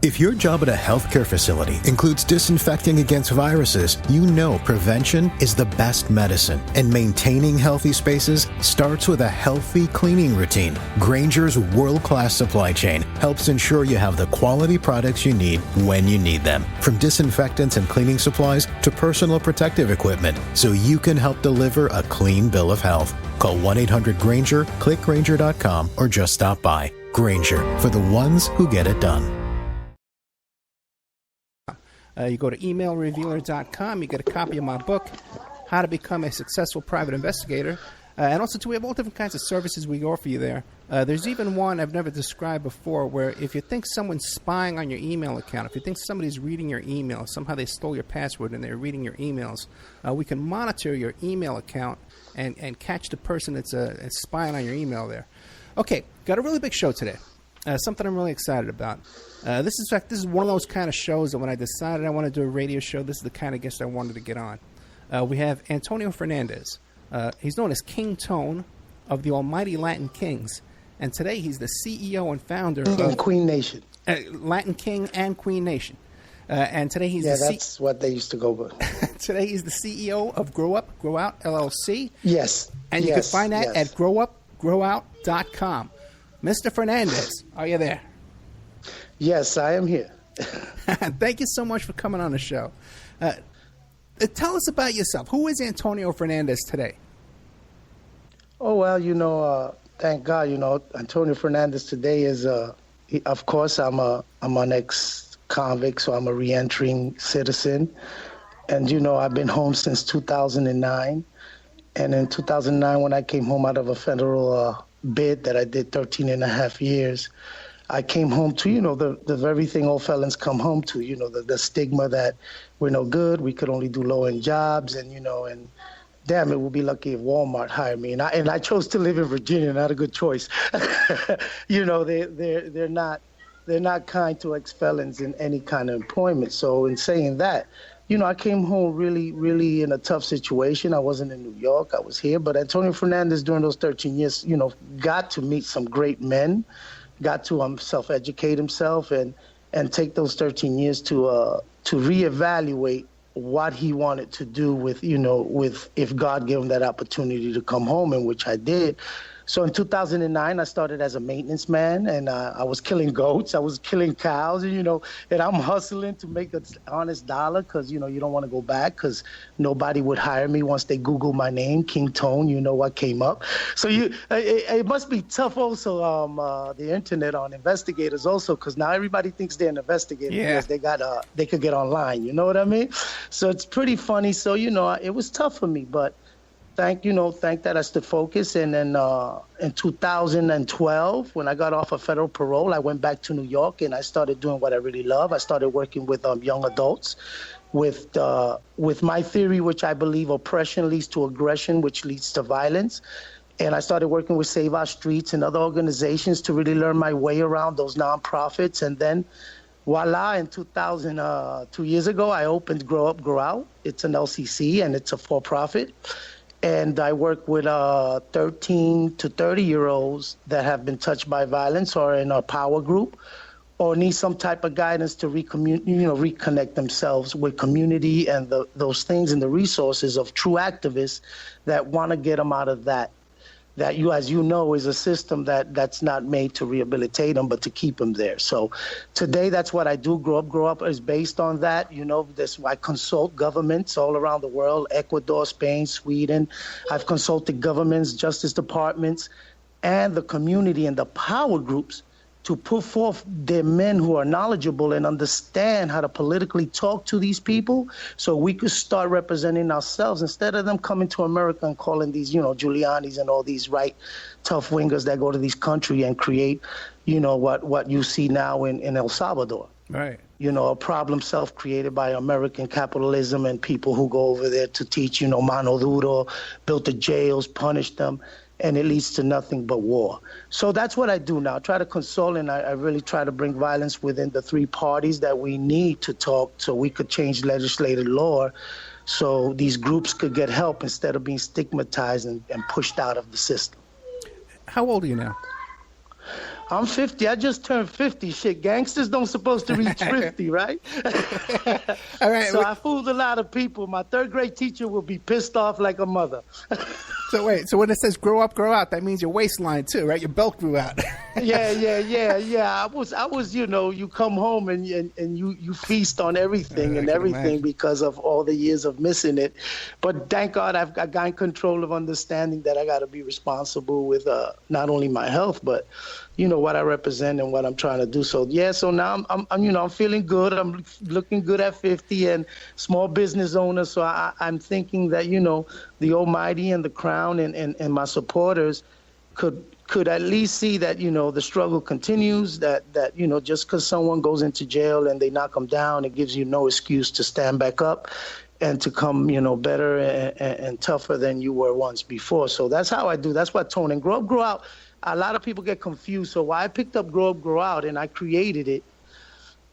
If your job at a healthcare facility includes disinfecting against viruses, you know prevention is the best medicine, and maintaining healthy spaces starts with a healthy cleaning routine. Grainger's world-class supply chain helps ensure you have the quality products you need when you need them, from disinfectants and cleaning supplies to personal protective equipment, so you can help deliver a clean bill of health. Call 1-800-GRAINGER, click Grainger.com, or just stop by. Grainger, for the ones who get it done. You go to emailrevealer.com, you get a copy of my book, How to Become a Successful Private Investigator. And also, too, we have all different kinds of services we offer you there. There's even one I've never described before where if you think someone's spying on your email account, if you think somebody's reading your email, somehow they stole your password and they're reading your emails, we can monitor your email account and catch the person that's spying on your email there. Okay, got a really big show today. Something I'm really excited about. This is one of those kind of shows that when I decided I want to do a radio show, this is the kind of guest I wanted to get on. We have Antonio Fernandez. He's known as King Tone of the Almighty Latin Kings. And today he's the CEO and founder of Queen Nation. Latin King and Queen Nation. And today he's that's what they used to go with. Today he's the CEO of Grow Up, Grow Out, LLC. Yes. And you can find that at growupgrowout.com. Mr. Fernandez, are you there? Yes, I am here. Thank you so much for coming on the show. Tell us about yourself. Who is Antonio Fernandez today? Oh, well, thank God, Antonio Fernandez today is, of course, I'm an ex-convict, so I'm a re-entering citizen. And, I've been home since 2009. And in 2009, when I came home out of a federal bid that I did 13 and a half years, I came home to, the very thing all felons come home to, the stigma that we're no good, we could only do low-end jobs, and, and damn, it would be lucky if Walmart hired me. And I chose to live in Virginia, not a good choice. They're not kind to ex-felons in any kind of employment. So in saying that, I came home really, really in a tough situation. I wasn't in New York. I was here. But Antonio Fernandez, during those 13 years, got to meet some great men, got to self-educate himself and take those 13 years to reevaluate what he wanted to do with if God gave him that opportunity to come home, and which I did. So in 2009, I started as a maintenance man, and I was killing goats, I was killing cows, and I'm hustling to make an honest dollar because, you don't want to go back because nobody would hire me once they Google my name, King Tone, what came up. So it must be tough also, the internet on investigators also, because now everybody thinks they're an investigator because they could get online, you know what I mean? So it's pretty funny. So, it was tough for me, but thank that I stood focused. And then in 2012, when I got off of federal parole, I went back to New York and I started doing what I really love. I started working with young adults with my theory, which I believe oppression leads to aggression, which leads to violence. And I started working with Save Our Streets and other organizations to really learn my way around those nonprofits. And then voila, in 2000, 2 years ago, I opened Grow Up, Grow Out. It's an LCC and it's a for-profit. And I work with 13 to 30-year-olds that have been touched by violence or in a power group or need some type of guidance to reconnect themselves with community and those things and the resources of true activists that want to get them out of that as you know, is a system that's not made to rehabilitate them, but to keep them there. So today, that's what I do. Grow Up is based on that. I consult governments all around the world, Ecuador, Spain, Sweden. I've consulted governments, justice departments, and the community and the power groups to put forth their men who are knowledgeable and understand how to politically talk to these people so we could start representing ourselves instead of them coming to America and calling these, Giuliani's and all these tough wingers that go to these countries and create, what you see now in El Salvador. Right. A problem self-created by American capitalism and people who go over there to teach, mano duro, built the jails, punish them. And it leads to nothing but war. So that's what I do now. I try to console, and I really try to bring violence within the three parties that we need to talk so we could change legislative law so these groups could get help instead of being stigmatized and pushed out of the system. How old are you now? I'm 50. I just turned 50. Shit, gangsters don't supposed to reach 50, right? All right. So I fooled a lot of people. My third grade teacher will be pissed off like a mother. So wait, so when it says grow up, grow out, that means your waistline too, right? Your belt grew out. Yeah. I was, you come home and you feast on everything because of all the years of missing it. But thank God I've got control of understanding that I got to be responsible with not only my health, but what I represent and what I'm trying to do. So so now I'm feeling good. I'm looking good at 50 and small business owner. So I'm thinking that the Almighty and the Crown and my supporters could at least see that the struggle continues. That just because someone goes into jail and they knock them down, it gives you no excuse to stand back up and to come better and tougher than you were once before. So that's how I do. That's what Tone and Grow Up, Grow Out. A lot of people get confused. So why I picked up Grow Up, Grow Out and I created it.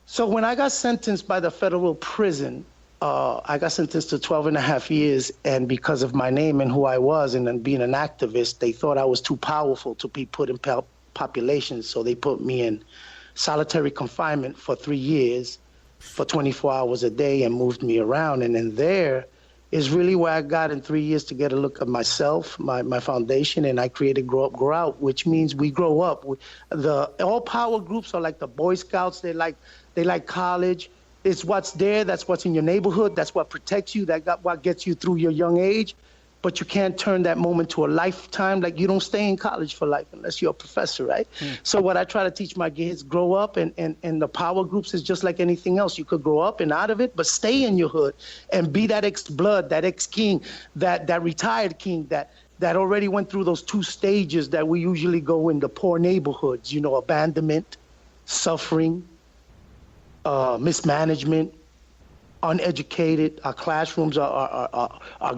So when I got sentenced by the federal prison, I got sentenced to 12 and a half years. And because of my name and who I was and then being an activist, they thought I was too powerful to be put in population. So they put me in solitary confinement for 3 years for 24 hours a day and moved me around. And then there is really where I got in 3 years to get a look at myself, my foundation, and I created Grow Up, Grow Out, which means we grow up. All power groups are like the Boy Scouts. They like college. It's what's there. That's what's in your neighborhood. That's what protects you. What gets you through your young age. But you can't turn that moment to a lifetime. Like you don't stay in college for life unless you're a professor, right? So what I try to teach my kids, grow up, and the power groups is just like anything else. You could grow up and out of it, but stay in your hood and be that ex-blood, that ex-king, that retired king that already went through those 2 stages that we usually go in the poor neighborhoods, abandonment, suffering, mismanagement, uneducated. Our classrooms are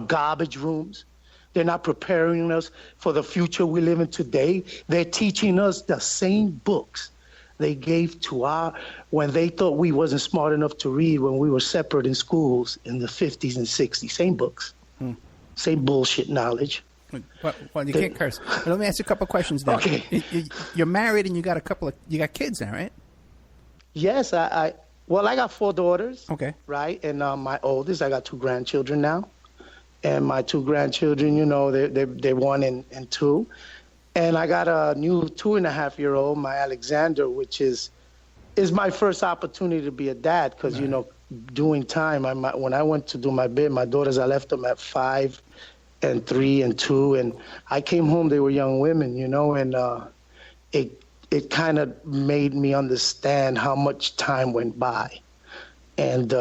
garbage rooms. They're not preparing us for the future we live in today. They're teaching us the same books they gave to when they thought we wasn't smart enough to read when we were separate in schools in the 50s and 60s. Same books. Same bullshit knowledge. Well, you can't curse. But let me ask you a couple of questions now. Okay. You're married and you got kids now, right? Yes, I got 4 daughters. Okay. Right, and my oldest, I got 2 grandchildren now, and my 2 grandchildren, they're 1 and 2, and I got a new 2.5-year-old, my Alexander, which is my first opportunity to be a dad, because doing time. When I went to do my bid, my daughters, I left them at 5 and 3 and 2, and I came home, they were young women, and it kind of made me understand how much time went by and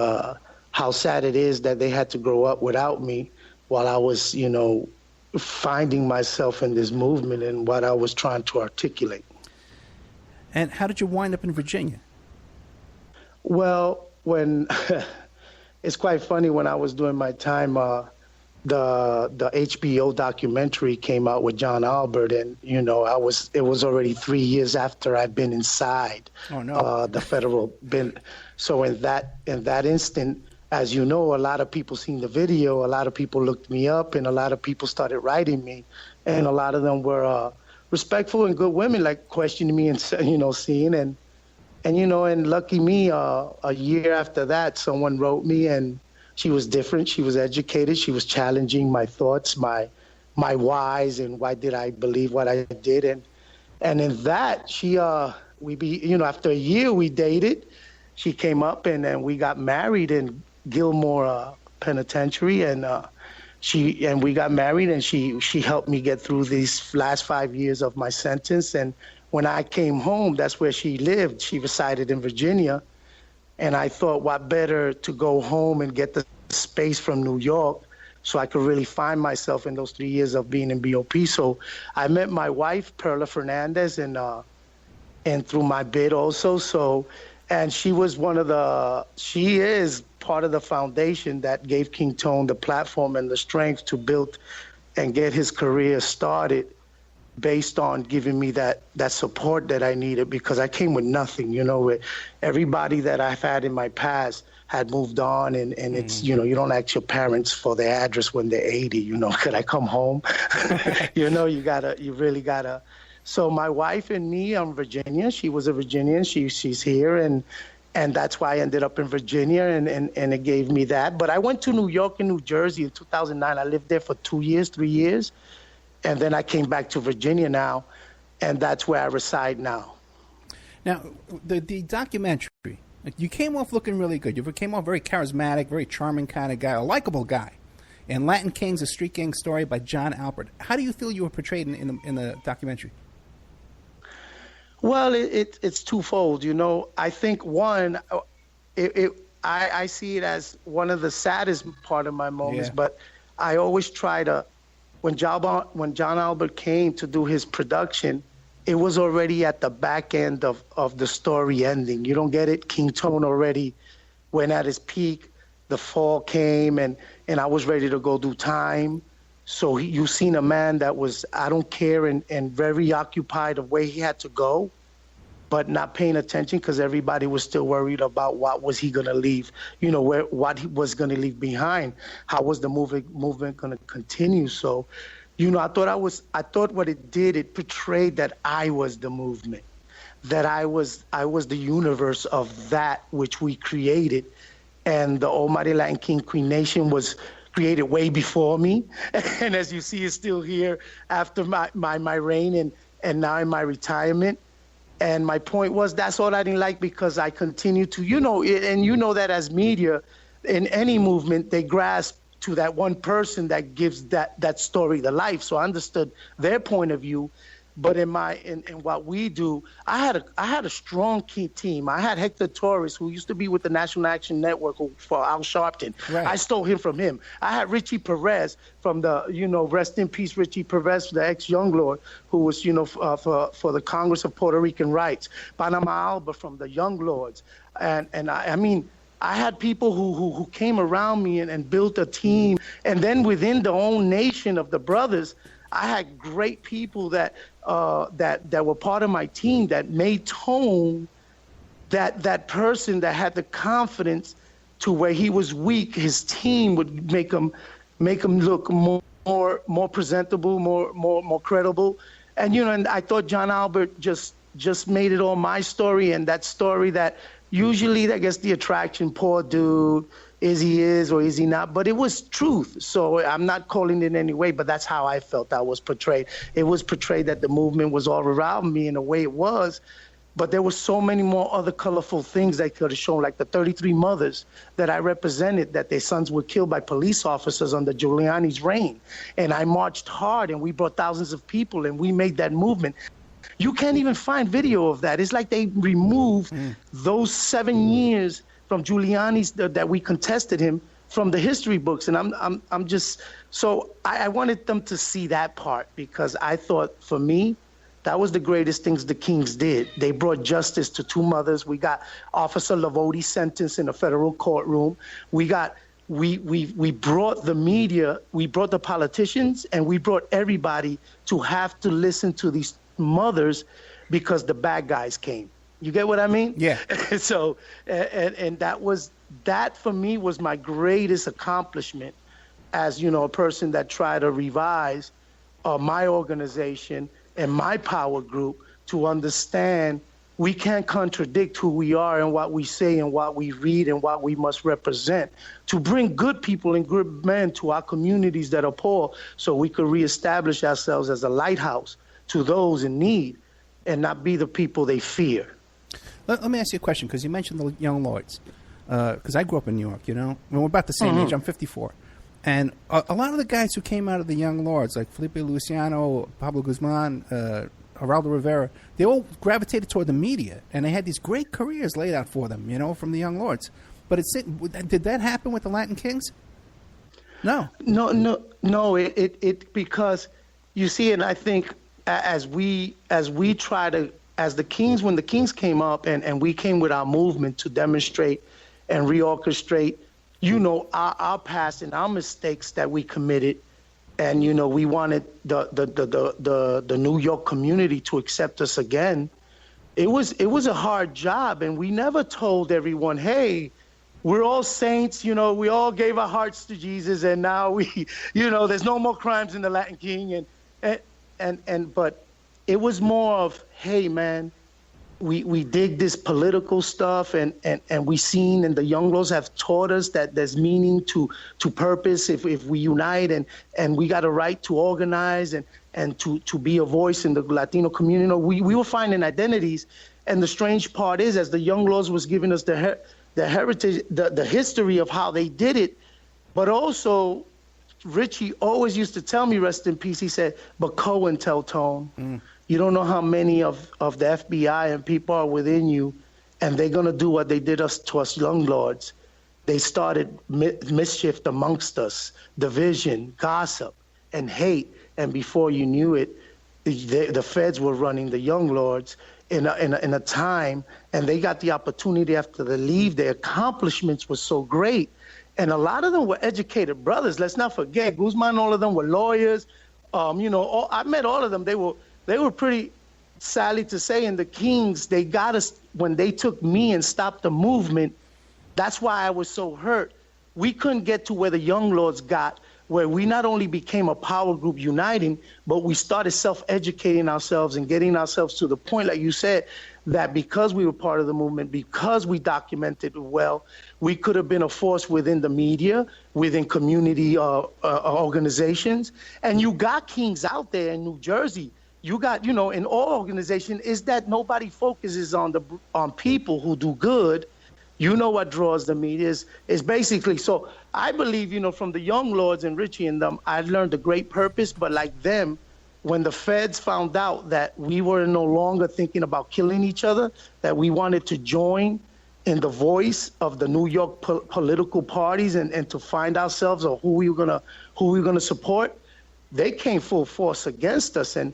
how sad it is that they had to grow up without me while I was, finding myself in this movement and what I was trying to articulate. And how did you wind up in Virginia? Well, it's quite funny, when I was doing my time, the HBO documentary came out with John Albert, and it was already 3 years after I'd been inside the federal bin. So in that instant, as a lot of people seen the video, a lot of people looked me up, and a lot of people started writing me, and a lot of them were respectful and good women, like questioning me and seeing and lucky me, a year after that, someone wrote me, and she was different. She was educated. She was challenging my thoughts, my whys, and why did I believe what I did. And in that, after a year we dated. She came up and then we got married in Gilmore Penitentiary, and we got married, and she helped me get through these last 5 years of my sentence. And when I came home, that's where she lived. She resided in Virginia. And I thought, what better to go home and get the space from New York so I could really find myself in those 3 years of being in BOP. So I met my wife, Perla Fernandez, and through my bid also. And she is part of the foundation that gave King Tone the platform and the strength to build and get his career started, based on giving me that support that I needed, because I came with nothing. Everybody that I've had in my past had moved on, and it's, you don't ask your parents for their address when they're 80, could I come home? You really gotta. So my wife and me, I'm Virginia. She was a Virginian. She's here, and that's why I ended up in Virginia, and it gave me that. But I went to New York and New Jersey in 2009. I lived there for 3 years, and then I came back to Virginia now, and that's where I reside now. Now, the documentary, you came off looking really good. You came off very charismatic, very charming kind of guy, a likable guy. And Latin Kings, a street gang story by John Albert. How do you feel you were portrayed in the documentary? Well, it's twofold. I think one, I see it as one of the saddest part of my moments. Yeah. But I always try to, when John Albert came to do his production, it was already at the back end of the story ending. You don't get it? King Tone already went at his peak. The fall came, and I was ready to go do time. So you've seen a man that was, I don't care, and very occupied of where he had to go, but not paying attention because everybody was still worried about what was he going to leave, what he was going to leave behind. How was the movement going to continue? So, I thought what it did, it portrayed that I was the movement, that I was the universe of that which we created. And the Almighty Latin King Queen Nation was created way before me. And as you see, it's still here after my reign and now in my retirement. And my point was, that's all I didn't like, because I continue to, and that as media, in any movement, they grasp to that one person that gives that story the life. So I understood their point of view. But in what we do, I had a strong key team. I had Hector Torres, who used to be with the National Action Network for Al Sharpton. Right. I stole him from him. I had Richie Perez from the, rest in peace, Richie Perez, the ex-Young Lord, who was, for the Congress of Puerto Rican Rights. Panama Alba from the Young Lords. And I mean, I had people who came around me and built a team. And then within the own nation of the brothers, I had great people that were part of my team that made Tone that person that had the confidence to where he was weak. His team would make him look more presentable, more credible. And and I thought John Albert just made it all my story, and that story that usually that gets the attraction. Poor dude. Is he or is he not? But it was truth. So I'm not calling it in any way, but that's how I felt that was portrayed. It was portrayed that the movement was all around me in a way it was, but there were so many more other colorful things they could have shown, like the 33 mothers that I represented, that their sons were killed by police officers under Giuliani's reign. And I marched hard, and we brought thousands of people, and we made that movement. You can't even find video of that. It's like they removed those 7 years from Giuliani's that we contested him from the history books. And I'm just, so I wanted them to see that part, because I thought, for me, that was the greatest things the Kings did. They brought justice to 2 mothers. We got Officer Lavoti sentenced in a federal courtroom. We brought the media, we brought the politicians, and we brought everybody to have to listen to these mothers because the bad guys came. You get what I mean? Yeah. So, and that for me was my greatest accomplishment as, a person that tried to revise my organization and my power group to understand we can't contradict who we are and what we say and what we read and what we must represent, to bring good people and good men to our communities that are poor, so we could reestablish ourselves as a lighthouse to those in need and not be the people they fear. Let me ask you a question, because you mentioned the Young Lords. Because I grew up in New York, we're about the same age. I'm 54. And a lot of the guys who came out of the Young Lords, like Felipe Luciano, Pablo Guzman, Geraldo Rivera, they all gravitated toward the media, and they had these great careers laid out for them, from the Young Lords. But did that happen with the Latin Kings? No. No. It because you see, and I think as we try to, as the Kings, when the Kings came up and we came with our movement to demonstrate and reorchestrate, our past and our mistakes that we committed, and we wanted the New York community to accept us again. It was a hard job, and we never told everyone, hey, we're all saints, we all gave our hearts to Jesus, and now we, there's no more crimes in the Latin King, but It was more of, hey, man, we dig this political stuff, and we seen, and the young lords have taught us that there's meaning to purpose if we unite, and we got a right to organize and to be a voice in the Latino community. You know, we were finding identities, and the strange part is, as the young lords was giving us the heritage, the history of how they did it, but also Richie always used to tell me, rest in peace, he said, but Cohen tell Tone, you don't know how many of the FBI and people are within you, and they're going to do what they did to us young lords. They started mischief amongst us, division, gossip, and hate, and before you knew it, the feds were running the young lords in a time, and they got the opportunity after they leave. Their accomplishments were so great, and a lot of them were educated brothers. Let's not forget, Guzman, all of them were lawyers. I met all of them. They were pretty sadly to say, and the Kings, they got us when they took me and stopped the movement. That's why I was so hurt. We couldn't get to where the young lords got, where we not only became a power group uniting, but we started self-educating ourselves and getting ourselves to the point, like you said, that because we were part of the movement, because we documented well, we could have been a force within the media, within community organizations. And you got Kings out there in New Jersey. You got, in all organizations, is that nobody focuses on people who do good. You know what draws the media is basically. So I believe, from the young lords and Richie and them, I learned a great purpose. But like them, when the feds found out that we were no longer thinking about killing each other, that we wanted to join in the voice of the New York political parties and to find ourselves or who we were gonna support, they came full force against us, and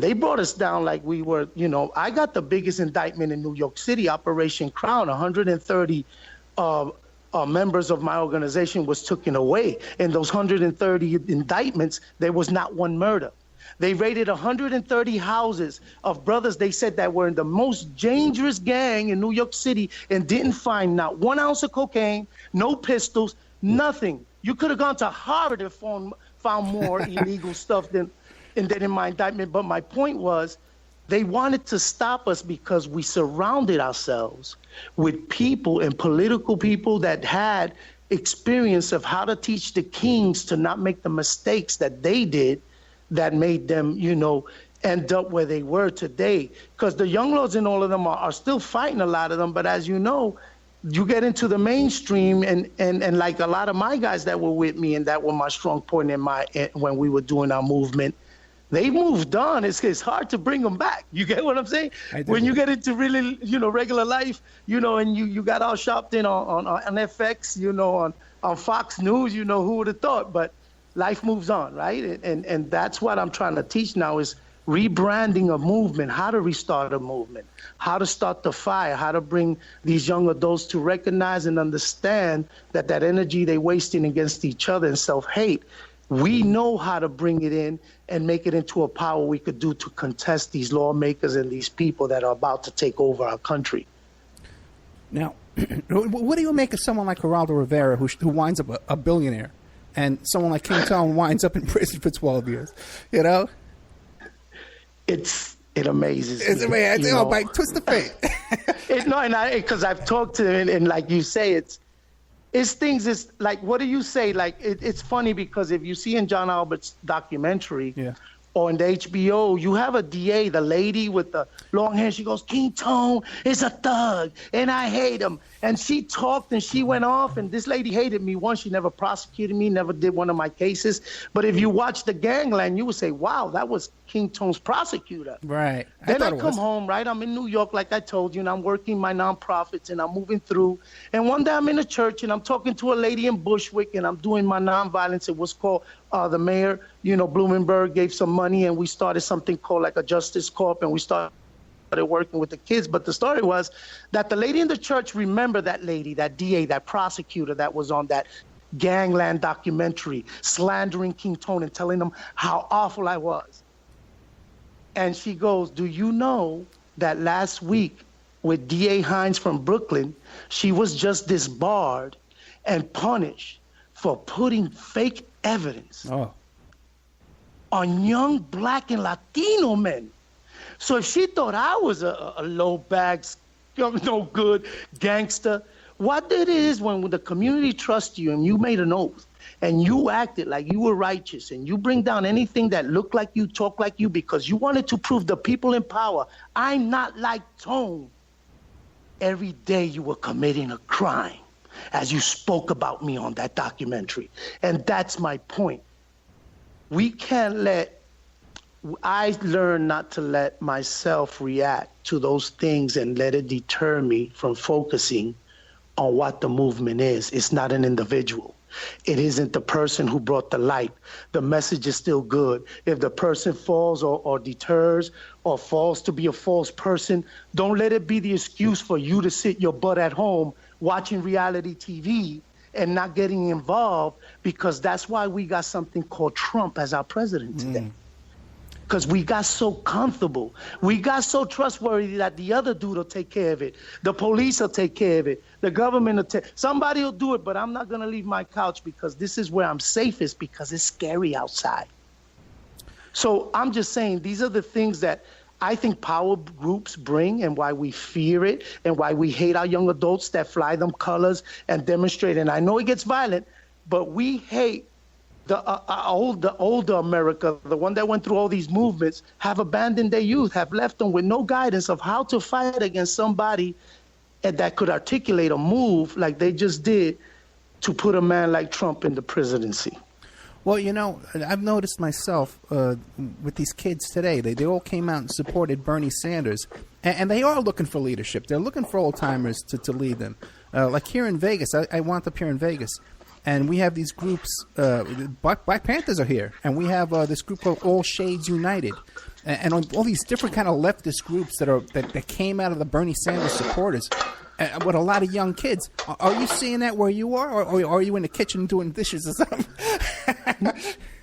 they brought us down like we were, I got the biggest indictment in New York City, Operation Crown. 130 members of my organization was taken away. In those 130 indictments, there was not one murder. They raided 130 houses of brothers they said that were in the most dangerous gang in New York City and didn't find not 1 ounce of cocaine, no pistols, nothing. You could have gone to Harvard and found more illegal stuff than in my indictment. But my point was, they wanted to stop us because we surrounded ourselves with people and political people that had experience of how to teach the Kings to not make the mistakes that they did that made them, end up where they were today. Because the young lords and all of them are still fighting, a lot of them. But as you know, you get into the mainstream and like a lot of my guys that were with me and that were my strong point when we were doing our movement, they moved on. It's hard to bring them back. You get what I'm saying? When you get into really, regular life, and you got all shopped in on FX, on Fox News, who would have thought? But life moves on, right? And that's what I'm trying to teach now is rebranding a movement, how to restart a movement, how to start the fire, how to bring these young adults to recognize and understand that energy they're wasting against each other and self-hate, we know how to bring it in and make it into a power we could do to contest these lawmakers and these people that are about to take over our country. Now, what do you make of someone like Geraldo Rivera, who winds up a billionaire, and someone like King Tone winds up in prison for 12 years? It amazes me. By twist of fate. Because I've talked to him, and like you say, it's things. It's like, what do you say? Like it's funny because if you see in John Albert's documentary, or in the HBO, you have a DA, the lady with the long hair. She goes, King Tone is a thug, and I hate him. And she talked and she went off, and this lady hated me. One, she never prosecuted me, never did one of my cases. But if you watch the Gangland, you would say, wow, that was King Tone's prosecutor. Right. Then I come home, right? I'm in New York, like I told you, and I'm working my nonprofits, and I'm moving through. And one day I'm in a church, and I'm talking to a lady in Bushwick, and I'm doing my nonviolence. It was called the mayor, Blumenberg gave some money, and we started something called like a Justice Corp, and we started working with the kids. But the story was that the lady in the church remembered that lady, that DA, that prosecutor that was on that Gangland documentary, slandering King Tone and telling him how awful I was. And she goes, do you know that last week with DA Hines from Brooklyn, she was just disbarred and punished for putting fake evidence on young Black and Latino men. So if she thought I was a low bag, no good gangster, what it is when the community trusts you and you made an oath and you acted like you were righteous and you bring down anything that looked like you, talk like you, because you wanted to prove the people in power, I'm not like Tone. Every day you were committing a crime as you spoke about me on that documentary. And that's my point. I learned not to let myself react to those things and let it deter me from focusing on what the movement is. It's not an individual. It isn't the person who brought the light. The message is still good. If the person falls or deters or falls to be a false person, don't let it be the excuse for you to sit your butt at home watching reality TV and not getting involved, because that's why we got something called Trump as our president today. Because we got so comfortable. We got so trustworthy that the other dude will take care of it. The police will take care of it. The government will take, somebody will do it, but I'm not going to leave my couch because this is where I'm safest, because it's scary outside. So I'm just saying, these are the things that I think power groups bring, and why we fear it, and why we hate our young adults that fly them colors and demonstrate. And I know it gets violent, but we hate the older America, the one that went through all these movements, have abandoned their youth, have left them with no guidance of how to fight against somebody that could articulate a move like they just did to put a man like Trump in the presidency. Well, you know, I've noticed myself with these kids today, they all came out and supported Bernie Sanders, and they are looking for leadership. They're looking for old-timers to lead them. Like here in Vegas, I wound up here in Vegas, and we have these groups. Black Panthers are here, and we have this group called All Shades United, and all these different kind of leftist groups that came out of the Bernie Sanders supporters, with a lot of young kids. Are you seeing that where you are, or are you in the kitchen doing dishes or something?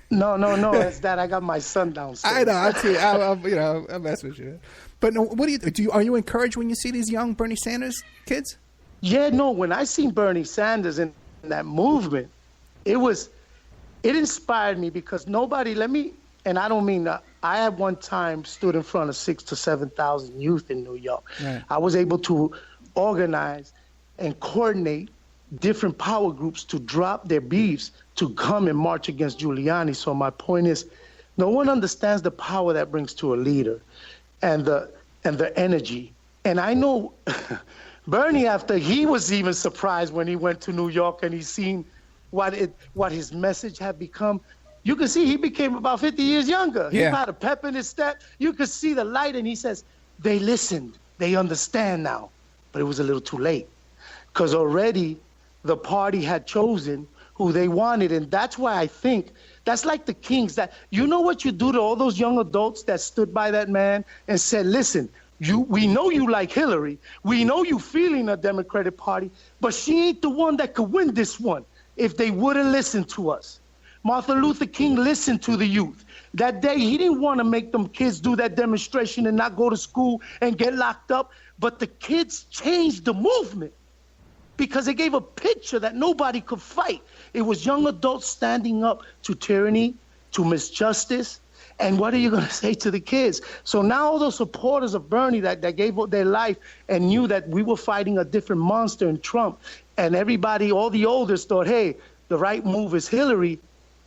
No. It's that I got my son downstairs. I know. I see. I mess with you. But no, what do you? Are you encouraged when you see these young Bernie Sanders kids? Yeah, no. When I seen Bernie Sanders in that movement, it inspired me, because nobody. And I don't mean that. I at one time stood in front of 6,000 to 7,000 youth in New York. Right. I was able to organize and coordinate different power groups to drop their beefs to come and march against Giuliani. So my point is, no one understands the power that brings to a leader, and the energy. And I know Bernie, after he was even surprised when he went to New York and he seen what his message had become. You can see he became about 50 years younger. He had a pep in his step. You could see the light, and he says, they listened. They understand now. But it was a little too late, because already the party had chosen who they wanted. And that's why I think that's like the Kings. That, you know what you do to all those young adults that stood by that man and said, listen, we know you like Hillary. We know you feeling a Democratic Party, but she ain't the one that could win this one if they would have listened to us. Martin Luther King listened to the youth. That day, he didn't want to make them kids do that demonstration and not go to school and get locked up. But the kids changed the movement, because it gave a picture that nobody could fight. It was young adults standing up to tyranny, to misjustice. And what are you going to say to the kids? So now all those supporters of Bernie that gave up their life and knew that we were fighting a different monster in Trump, and everybody, all the elders thought, hey, the right move is Hillary.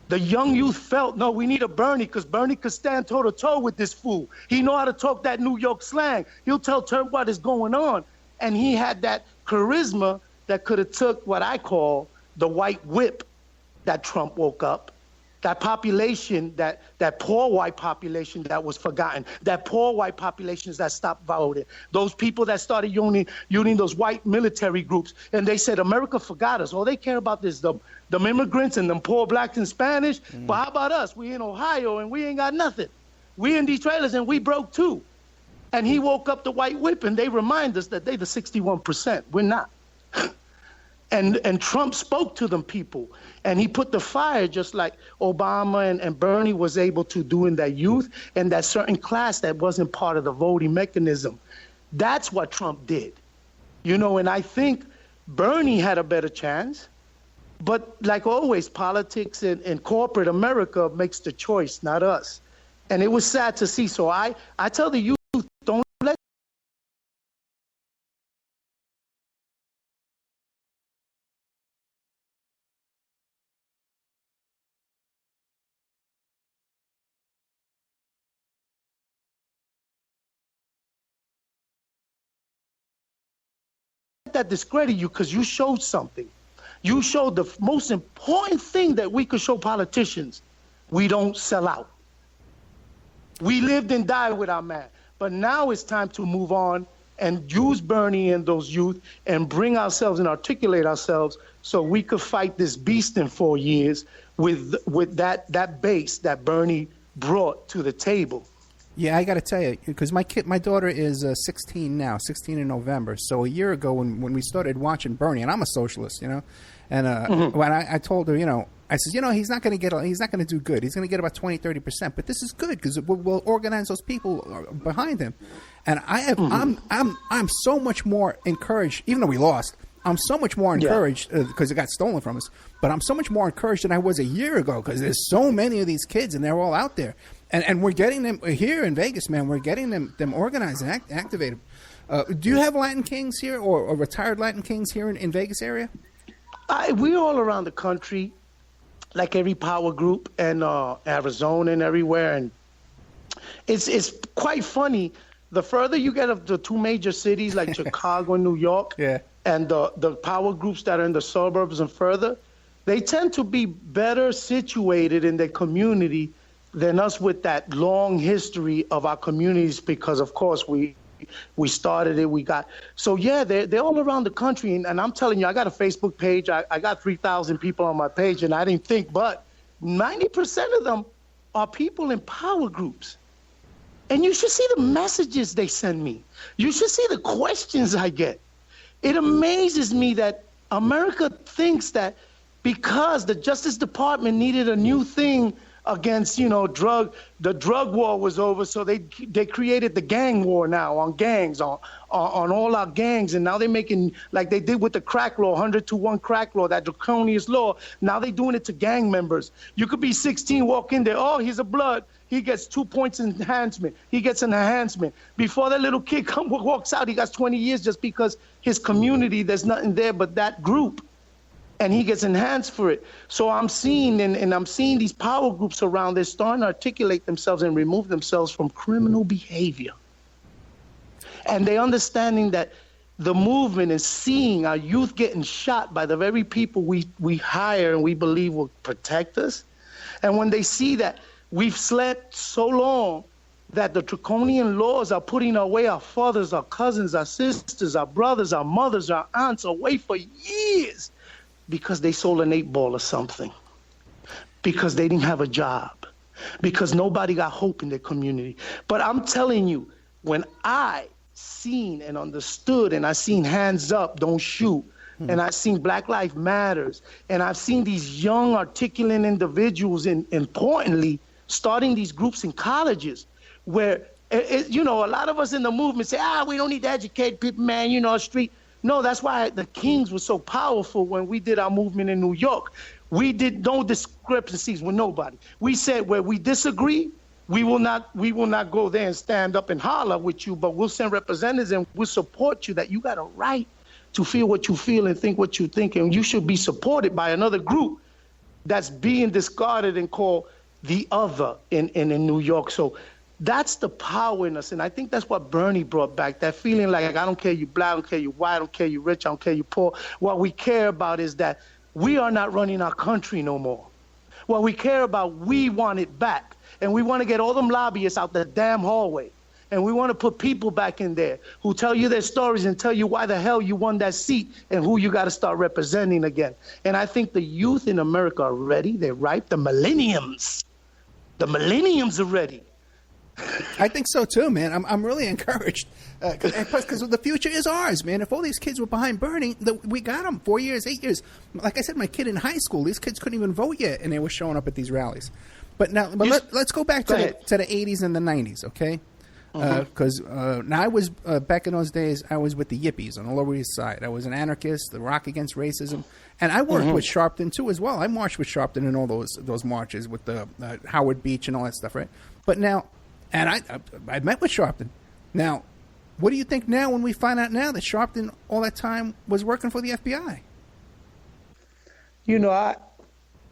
The young youth felt, no, we need a Bernie, because Bernie could stand toe-to-toe with this fool. He know how to talk that New York slang. He'll tell Trump what is going on. And he had that charisma that could have took what I call the white whip that Trump woke up. That population, that poor white population that was forgotten, that poor white populations that stopped voting, those people that started using those white military groups, and they said, America forgot us. All they care about is the immigrants and them poor blacks and Spanish. But how about us? We in Ohio and we ain't got nothing. We in these trailers and we broke too. And he woke up the white whip, and they remind us that they the 61%. We're not. And Trump spoke to them people, and he put the fire, just like Obama and Bernie was able to do in that youth and that certain class that wasn't part of the voting mechanism. That's what Trump did. You know, and I think Bernie had a better chance. But like always, politics and corporate America makes the choice, not us. And it was sad to see. So I tell the youth that discredit you because you showed something. You showed the most important thing that we could show politicians. We don't sell out. We lived and died with our man. But now it's time to move on and use Bernie and those youth and bring ourselves and articulate ourselves so we could fight this beast in 4 years with that base that Bernie brought to the table. Yeah, I got to tell you, because my daughter is 16 now, 16 in November. So a year ago when we started watching Bernie, and I'm a socialist, you know, and when I told her, you know, I said, you know, he's not going to do good. He's going to get about 20-30%, but this is good because we'll organize those people behind him. And I'm so much more encouraged, even though we lost. I'm so much more encouraged because it got stolen from us. But I'm so much more encouraged than I was a year ago because there's so many of these kids and they're all out there. And we're getting them here in Vegas, man. We're getting them organized and activated. Do you have Latin Kings here or retired Latin Kings here in Vegas area? We're all around the country, like every power group, and Arizona and everywhere. And it's quite funny. The further you get of the two major cities like Chicago and New York, and the power groups that are in the suburbs and further, they tend to be better situated in their community than us with that long history of our communities because, of course, we started it. So, they're all around the country. And I'm telling you, I got a Facebook page. I got 3,000 people on my page, and I didn't think, but 90% of them are people in power groups. And you should see the messages they send me. You should see the questions I get. It amazes me that America thinks that because the Justice Department needed a new thing against, the drug war was over, so they created the gang war now on gangs, on all our gangs, and now they're making, like they did with the crack law, 100-to-1 crack law, that draconian law, now they're doing it to gang members. You could be 16, walk in there, oh, he's a blood, he gets 2 points enhancement, he gets an enhancement. Before that little kid walks out, he got 20 years just because his community, there's nothing there but that group. And he gets enhanced for it. So I'm seeing, and I'm seeing these power groups around, they're starting to articulate themselves and remove themselves from criminal behavior. And they're understanding that the movement and seeing our youth getting shot by the very people we hire and we believe will protect us. And when they see that we've slept so long that the draconian laws are putting away our fathers, our cousins, our sisters, our brothers, our mothers, our aunts away for years, because they sold an 8-ball or something, because they didn't have a job, because nobody got hope in their community. But I'm telling you, when I seen and understood and I seen Hands Up, Don't Shoot, and I seen Black Lives Matters, and I've seen these young articulate individuals, and importantly, starting these groups in colleges where, a lot of us in the movement say, we don't need to educate people, man, street. No, that's why the Kings were so powerful when we did our movement in New York. We did no discrepancies with nobody. We said where we disagree, we will not go there and stand up and holler with you, but we'll send representatives and we'll support you that you got a right to feel what you feel and think what you think, and you should be supported by another group that's being discarded and called the other in New York. So that's the power in us, and I think that's what Bernie brought back, that feeling like, I don't care you black, I don't care you white, I don't care you rich, I don't care you poor. What we care about is that we are not running our country no more. What we care about, we want it back, and we want to get all them lobbyists out the damn hallway, and we want to put people back in there who tell you their stories and tell you why the hell you won that seat and who you got to start representing again. And I think the youth in America are ready. They're ripe. The millenniums are ready. I think so too, man. I'm really encouraged because the future is ours, man. If all these kids were behind Bernie, we got them 4 years, 8 years. Like I said, my kid in high school, these kids couldn't even vote yet, and they were showing up at these rallies. But let's go back to the 80s and the 90s, okay? Because now I was back in those days, I was with the Yippies on the Lower East Side. I was an anarchist, the Rock Against Racism, and I worked with Sharpton too as well. I marched with Sharpton in all those marches with the Howard Beach and all that stuff, right? But now. And I met with Sharpton. Now, what do you think now when we find out now that Sharpton all that time was working for the FBI?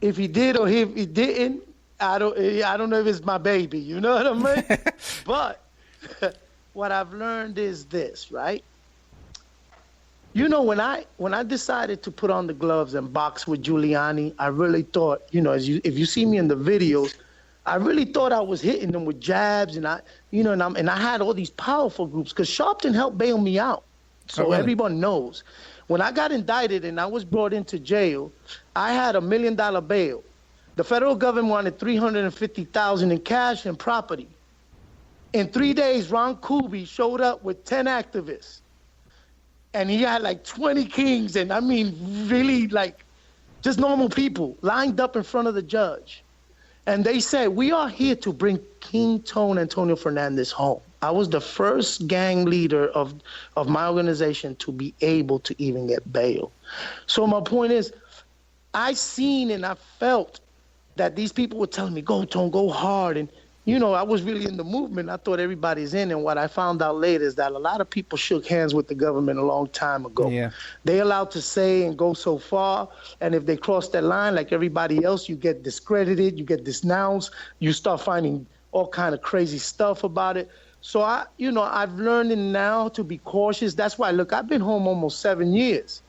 If he did or if he didn't, I don't know if it's my baby. You know what I mean? But what I've learned is this, right? You know, when I decided to put on the gloves and box with Giuliani, I really thought, you know, if you see me in the videos, I really thought I was hitting them with jabs, and I had all these powerful groups because Sharpton helped bail me out. So really? everyone knows. When I got indicted and I was brought into jail, I had $1 million bail. The federal government wanted $350,000 in cash and property. In 3 days, Ron Kuby showed up with 10 activists. And he had like 20 kings, and I mean, really like just normal people lined up in front of the judge. And they said, we are here to bring King Tone Antonio Fernandez home. I was the first gang leader of my organization to be able to even get bail. So my point is, I seen and I felt that these people were telling me, go, Tone, go hard. And, you know, I was really in the movement. I thought everybody's in. And what I found out later is that a lot of people shook hands with the government a long time ago. Yeah. They allowed to say and go so far. And if they cross that line, like everybody else, you get discredited, you get denounced, you start finding all kind of crazy stuff about it. So I've learned now to be cautious. That's why, look, I've been home almost 7 years.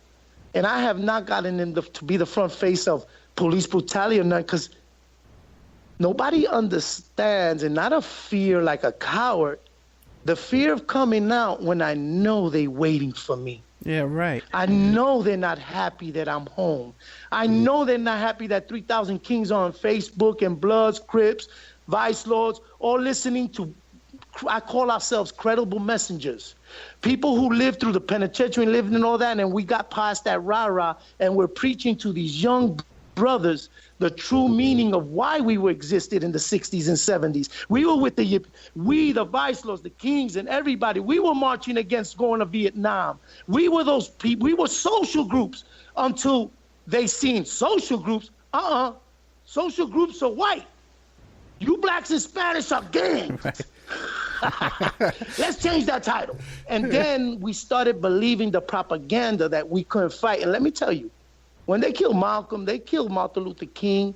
And I have not gotten to be the front face of police brutality or nothing, because nobody understands, and not a fear like a coward, the fear of coming out when I know they waiting for me. Yeah, right. I know they're not happy that I'm home. I know they're not happy that 3,000 Kings are on Facebook and Bloods, Crips, Vice Lords, all listening to, I call ourselves credible messengers. People who lived through the penitentiary and lived in all that, and we got past that rah-rah, and we're preaching to these young brothers the true meaning of why we were existed in the 60s and 70s. We were with the Vice Lords, the Kings, and everybody. We were marching against going to Vietnam. We were those people. We were social groups until they seen social groups. Social groups are white. You blacks and Spanish are gangs. Right. Let's change that title. And then we started believing the propaganda that we couldn't fight. And let me tell you, when they killed Malcolm, they killed Martin Luther King,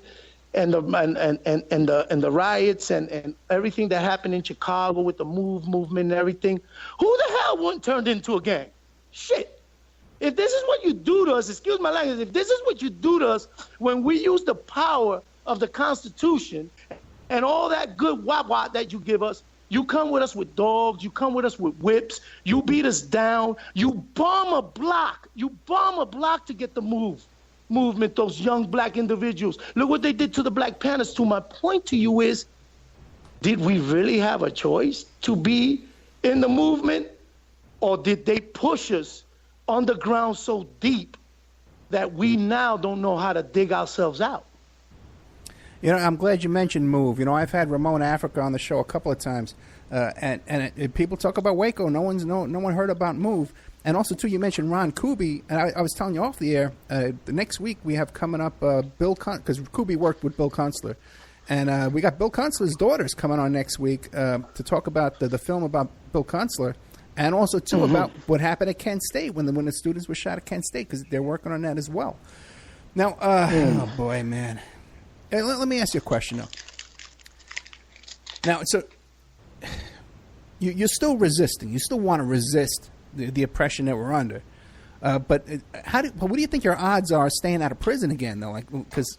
and the riots and everything that happened in Chicago with the movement and everything. Who the hell wasn't turned into a gang? Shit. If this is what you do to us, excuse my language, if this is what you do to us when we use the power of the Constitution and all that good wah-wah that you give us, you come with us with dogs, you come with us with whips, you beat us down, you bomb a block to get the movement, those young black individuals. Look what they did to the Black Panthers. To my point to you is, did we really have a choice to be in the movement, or did they push us underground so deep that we now don't know how to dig ourselves out? You know, I'm glad you mentioned MOVE. You know, I've had Ramon Africa on the show a couple of times, and people talk about Waco. No one heard about MOVE. And also, too, you mentioned Ron Kuby, and I was telling you off the air, the next week we have coming up because Kuby worked with Bill Kunstler, and we got Bill Kunstler's daughters coming on next week to talk about the film about Bill Kunstler, and also, too, about what happened at Kent State when the students were shot at Kent State, because they're working on that as well. Now, oh boy, man. Hey, let me ask you a question, though. Now, so you're still resisting. You still want to resist the oppression that we're under. But what do you think your odds are staying out of prison again, though? Like, because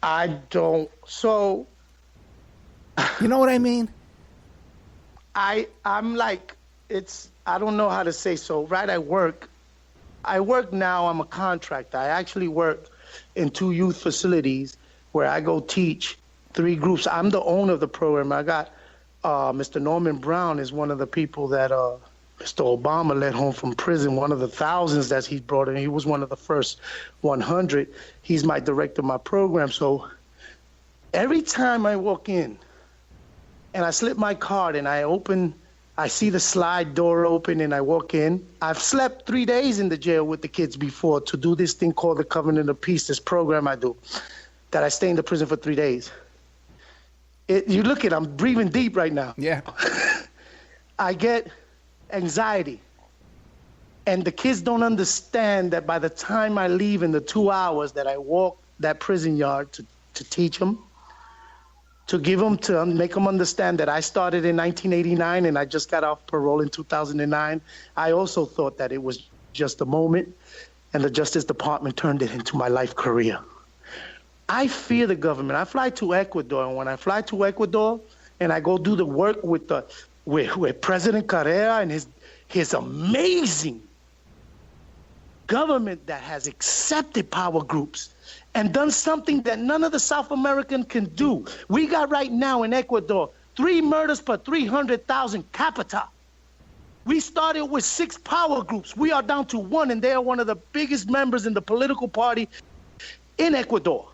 I don't. So, you know what I mean? I'm like, I don't know how to say so. Right, I work now. I'm a contractor. I actually work in 2 youth facilities where I go teach 3 groups. I'm the owner of the program. I got Mr. Norman Brown is one of the people that Mr. Obama let home from prison, one of the thousands that he brought in. He was one of the first 100. He's my director of my program. So every time I walk in and I slip my card and I see the slide door open and I walk in. I've slept 3 days in the jail with the kids before to do this thing called the Covenant of Peace, this program I do, that I stay in the prison for 3 days. You look at, I'm breathing deep right now. Yeah. I get anxiety. And the kids don't understand that by the time I leave in the 2 hours that I walk that prison yard to teach them, to make them understand that I started in 1989 and I just got off parole in 2009. I also thought that it was just a moment, and the Justice Department turned it into my life career. I fear the government. I fly to Ecuador, and when I fly to Ecuador and I go do the work with President Carrera and his amazing government that has accepted power groups and done something that none of the South American can do. We got right now in Ecuador 3 murders per 300,000 capita. We started with 6 power groups. We are down to 1, and they are one of the biggest members in the political party in Ecuador.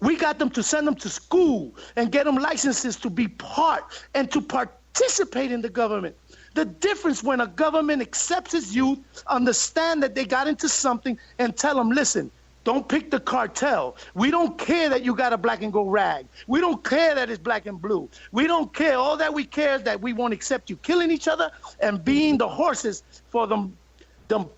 We got them to send them to school and get them licenses to be part and to participate in the government. The difference when a government accepts its youth, understand that they got into something, and tell them, listen, don't pick the cartel. We don't care that you got a black and gold rag. We don't care that it's black and blue. We don't care. All that we care is that we won't accept you killing each other and being the horses for them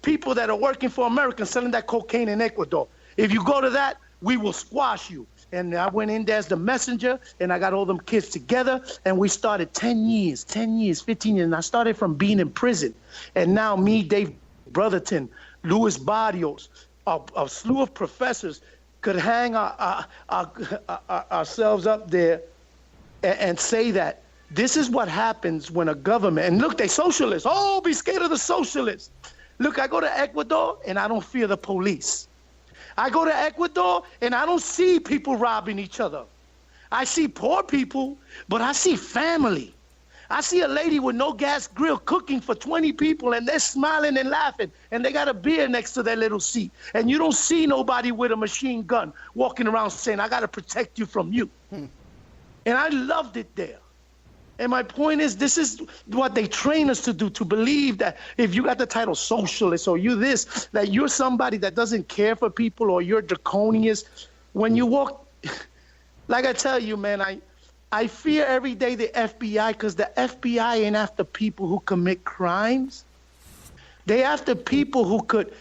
people that are working for America selling that cocaine in Ecuador. If you go to that, we will squash you. And I went in there as the messenger, and I got all them kids together, and we started 10 years, 15 years, and I started from being in prison. And now me, Dave Brotherton, Luis Barrios, a slew of professors could hang ourselves up there and say that this is what happens when a government, and look, they socialists. Oh, be scared of the socialists. Look, I go to Ecuador, and I don't fear the police. I go to Ecuador, and I don't see people robbing each other. I see poor people, but I see family. I see a lady with no gas grill cooking for 20 people, and they're smiling and laughing, and they got a beer next to their little seat. And you don't see nobody with a machine gun walking around saying, I got to protect you from you. And I loved it there. And my point is, this is what they train us to do, to believe that if you got the title socialist or you this, that you're somebody that doesn't care for people or you're draconian. When you walk, like I tell you, man, I fear every day the FBI, because the FBI ain't after people who commit crimes. They after people who could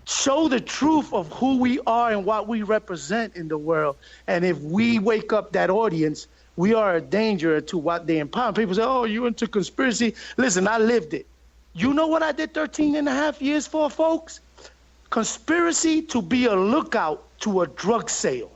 show the truth of who we are and what we represent in the world. And if we wake up that audience, we are a danger to what they empower. People say, oh, you into conspiracy. Listen, I lived it. You know what I did 13 and a half years for, folks? Conspiracy to be a lookout to a drug sale.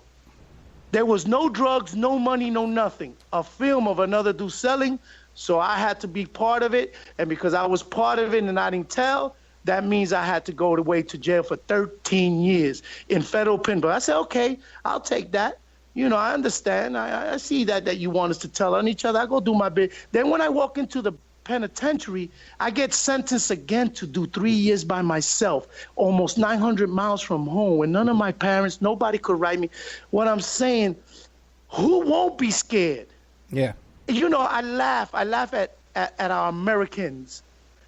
There was no drugs, no money, no nothing. A film of another dude selling, so I had to be part of it. And because I was part of it and I didn't tell, that means I had to go away to jail for 13 years in federal pen. But I said, okay, I'll take that. You know, I understand. I see that you want us to tell on each other. I go do my bit. Then when I walk into the penitentiary, I get sentenced again to do 3 years by myself, almost 900 miles from home, with none of my parents, nobody could write me. What I'm saying, who won't be scared? Yeah. You know, I laugh at our Americans,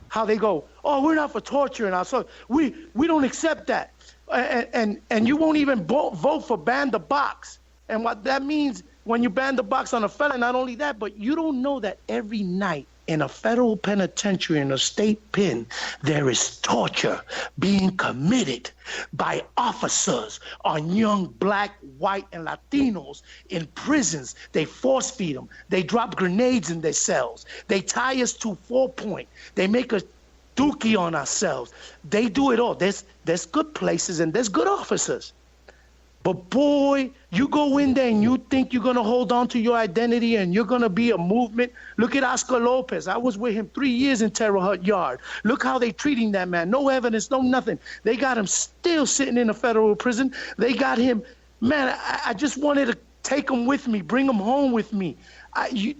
how they go, oh, we're not for torture, and so we don't accept that. And you won't even vote for ban the box. And what that means, when you ban the box on a felon, not only that, but you don't know that every night in a federal penitentiary, in a state pen, there is torture being committed by officers on young black, white, and Latinos in prisons. They force feed them. They drop grenades in their cells. They tie us to 4-point. They make us dookie on ourselves. They do it all. There's good places and there's good officers. But boy, you go in there and you think you're going to hold on to your identity and you're going to be a movement. Look at Oscar Lopez. I was with him 3 years in Terre Haute Yard. Look how they treating that man. No evidence, no nothing. They got him still sitting in a federal prison. They got him. Man, I just wanted to take him with me, bring him home with me.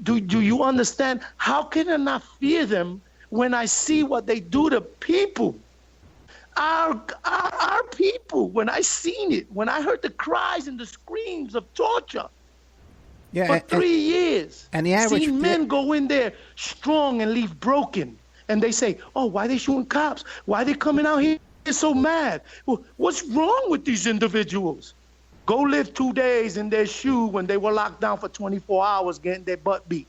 Do you understand? How can I not fear them when I see what they do to people? Our people, when I seen it, when I heard the cries and the screams of torture for 3 years, and the average seen men go in there strong and leave broken, and they say, oh, why they shooting cops? Why they coming out here so mad? Well, what's wrong with these individuals? Go live 2 days in their shoe when they were locked down for 24 hours getting their butt beat.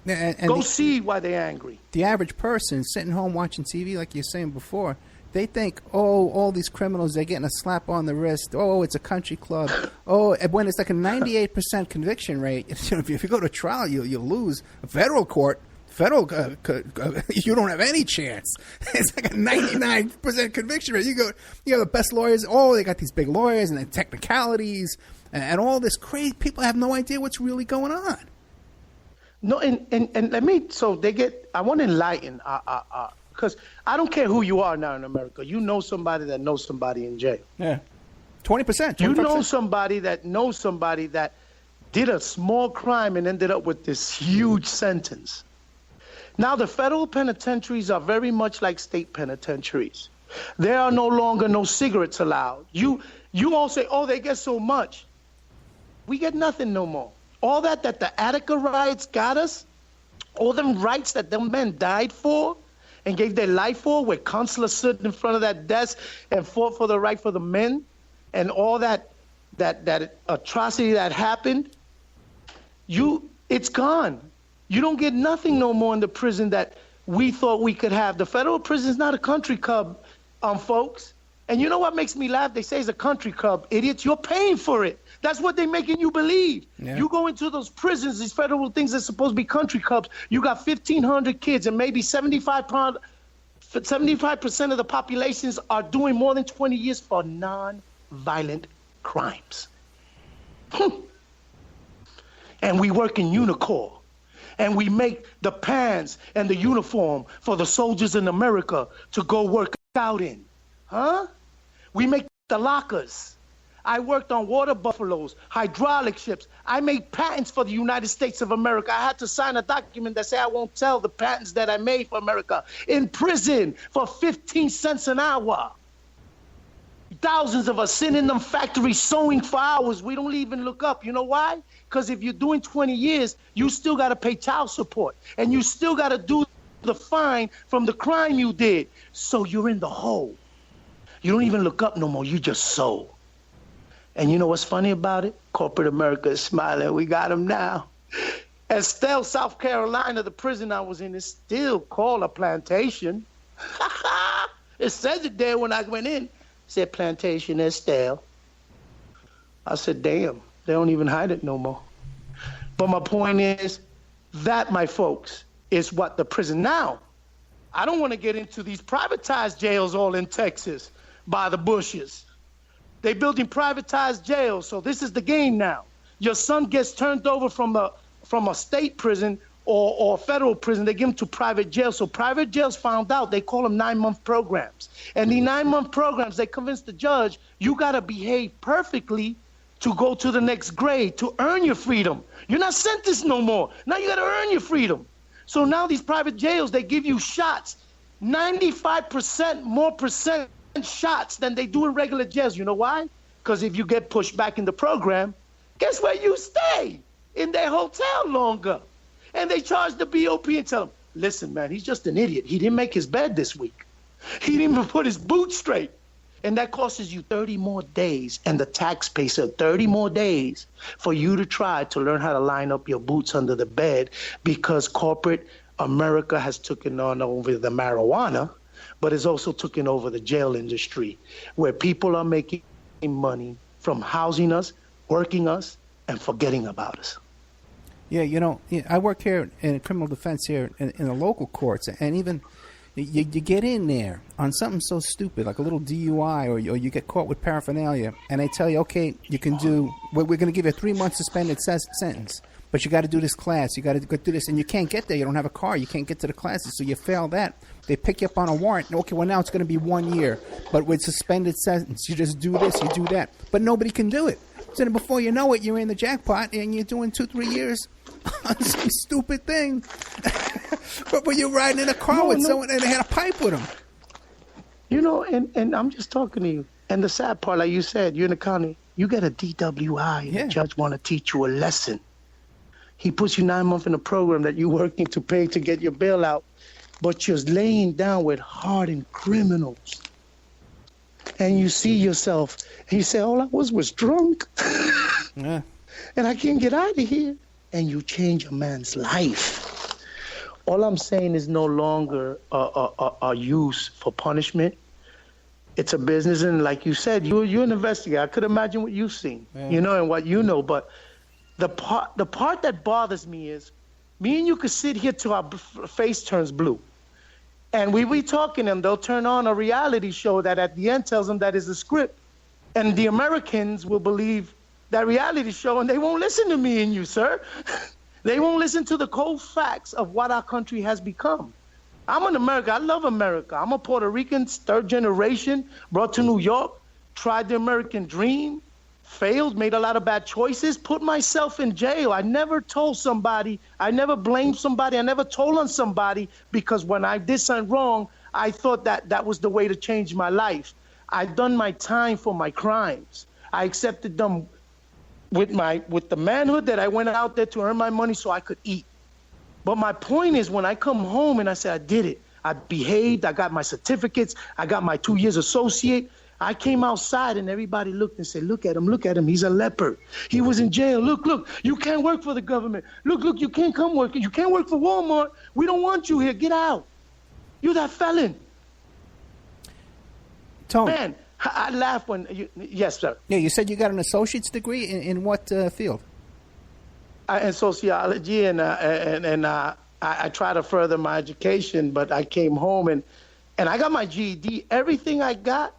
And go see why they're angry. The average person sitting home watching TV, like you were saying before, They think, oh, all these criminals, they're getting a slap on the wrist. Oh, it's a country club. Oh, and when it's like a 98% conviction rate, if you go to trial, you lose. A federal court, you don't have any chance. It's like a 99% conviction rate. You have the best lawyers. Oh, they got these big lawyers and the technicalities and all this crazy. People have no idea what's really going on. No, and let me, I want to enlighten, because I don't care who you are now in America. You know somebody that knows somebody in jail. Yeah. 20%. You know somebody that knows somebody that did a small crime and ended up with this huge sentence. Now, the federal penitentiaries are very much like state penitentiaries. There are no longer no cigarettes allowed. You all say, oh, they get so much. We get nothing no more. All that the Attica riots got us, all them rights that them men died for and gave their life for, where consular stood in front of that desk and fought for the right for the men, and all that atrocity that happened, it's gone. You don't get nothing no more in the prison that we thought we could have. The federal prison is not a country club, folks. And you know what makes me laugh? They say it's a country club. Idiots, you're paying for it. That's what they're making you believe. Yeah. You go into those prisons, these federal things that are supposed to be country clubs. You got 1,500 kids, and maybe 75% of the populations are doing more than 20 years for non-violent crimes. And we work in Unicor. And we make the pants and the uniform for the soldiers in America to go work out in. Huh? We make the lockers. I worked on water buffaloes, hydraulic ships. I made patents for the United States of America. I had to sign a document that said I won't tell the patents that I made for America. In prison for 15 cents an hour. Thousands of us sitting in them factories sewing for hours. We don't even look up. You know why? Because if you're doing 20 years, you still got to pay child support. And you still got to do the fine from the crime you did. So you're in the hole. You don't even look up no more. You just sew. And you know what's funny about it? Corporate America is smiling. We got them now. Estelle, South Carolina, the prison I was in, is still called a plantation. It says it there when I went in. It said Plantation Estelle. I said, damn, they don't even hide it no more. But my point is, that, my folks, is what the prison now. I don't want to get into these privatized jails all in Texas by the bushes. They building privatized jails, so this is the game now. Your son gets turned over from a state prison or federal prison. They give him to private jail. So private jails found out, they call them 9-month programs. And the 9-month programs, they convince the judge, you got to behave perfectly to go to the next grade, to earn your freedom. You're not sentenced no more. Now you got to earn your freedom. So now these private jails, they give you shots, 95% more percent shots than they do in regular jails. You know why? Because if you get pushed back in the program, guess where you stay? In their hotel longer. And they charge the BOP and tell them, listen, man, he's just an idiot. He didn't make his bed this week. He didn't even put his boots straight. And that costs you 30 more days, and the tax pays 30 more days for you to try to learn how to line up your boots under the bed, because corporate America has taken on over the marijuana, but it's also taken over the jail industry, where people are making money from housing us, working us, and forgetting about us. Yeah, I work here in criminal defense here in the local courts, and even you get in there on something so stupid like a little DUI, or you get caught with paraphernalia, and they tell you, okay, you can do, we're going to give you a 3-month suspended sentence, but you got to do this class, you got to go do this, and you can't get there, you don't have a car, you can't get to the classes, so you fail that. They pick you up on a warrant. Okay, well, now it's going to be 1 year, but with suspended sentence, you just do this, you do that, but nobody can do it. So then before you know it, you're in the jackpot, and you're doing 2-3 years on some stupid thing. But when you're riding in a car with someone and they had a pipe with them. And I'm just talking to you. And the sad part, like you said, you're in the county, you get a DWI, and the judge want to teach you a lesson. He puts you 9 months in a program that you're working to pay to get your bail out, but you're laying down with hardened criminals. And you see yourself, and you say, all I was drunk. Yeah. And I can't get out of here. And you change a man's life. All I'm saying is no longer a use for punishment, It's a business, and like you said, you're an investigator. I could imagine what you've seen, and what you know. But the part that bothers me is, me and you could sit here till our face turns blue, and we be talking, and they'll turn on a reality show that at the end tells them that is a script, and the Americans will believe that reality show, and they won't listen to me and you, sir. They won't listen to the cold facts of what our country has become. I'm an American. I love America. I'm a Puerto Rican, third generation, brought to New York, tried the American dream, failed, made a lot of bad choices, put myself in jail. I never told somebody, I never blamed somebody, I never told on somebody, because when I did something wrong, I thought that was the way to change my life. I've done my time for my crimes. I accepted them with the manhood that I went out there to earn my money so I could eat. But my point is, when I come home and I say I did it, I behaved, I got my certificates, I got my 2 years associate, I came outside and everybody looked and said, look at him, he's a leper. He was in jail. Look, you can't work for the government. Look, you can't come work. You can't work for Walmart. We don't want you here. Get out. You're that felon. Tony. Man, I laugh when yes, sir. Yeah, you said you got an associate's degree in what field? In sociology, and I try to further my education, but I came home and I got my GED. Everything I got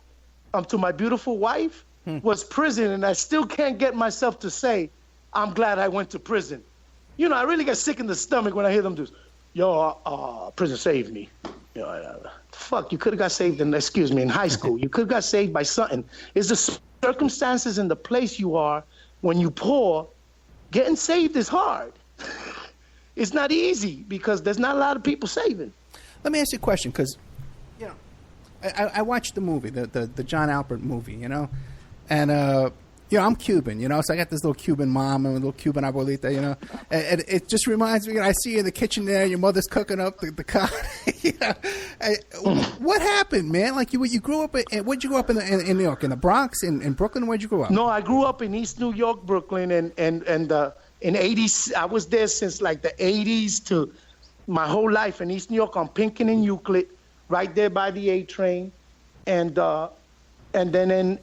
to my beautiful wife was prison, and I still can't get myself to say, I'm glad I went to prison. I really get sick in the stomach when I hear them do, prison saved me. Fuck, you could have got saved in high school. You could have got saved by something. It's the circumstances and the place you are when you poor. Getting saved is hard. It's not easy because there's not a lot of people saving. Let me ask you a question, because I watched the movie, the John Albert movie, and I'm Cuban, so I got this little Cuban mom and a little Cuban abuelita, and it just reminds me, I see you in the kitchen there, your mother's cooking up the car. What happened, man? Like you grew up, where'd you grow up in New York? In the Bronx, in Brooklyn? Where'd you grow up? No, I grew up in East New York, Brooklyn, and in 80s, I was there since like the 80s to my whole life in East New York on Pinkin and Euclid, right there by the A train, and then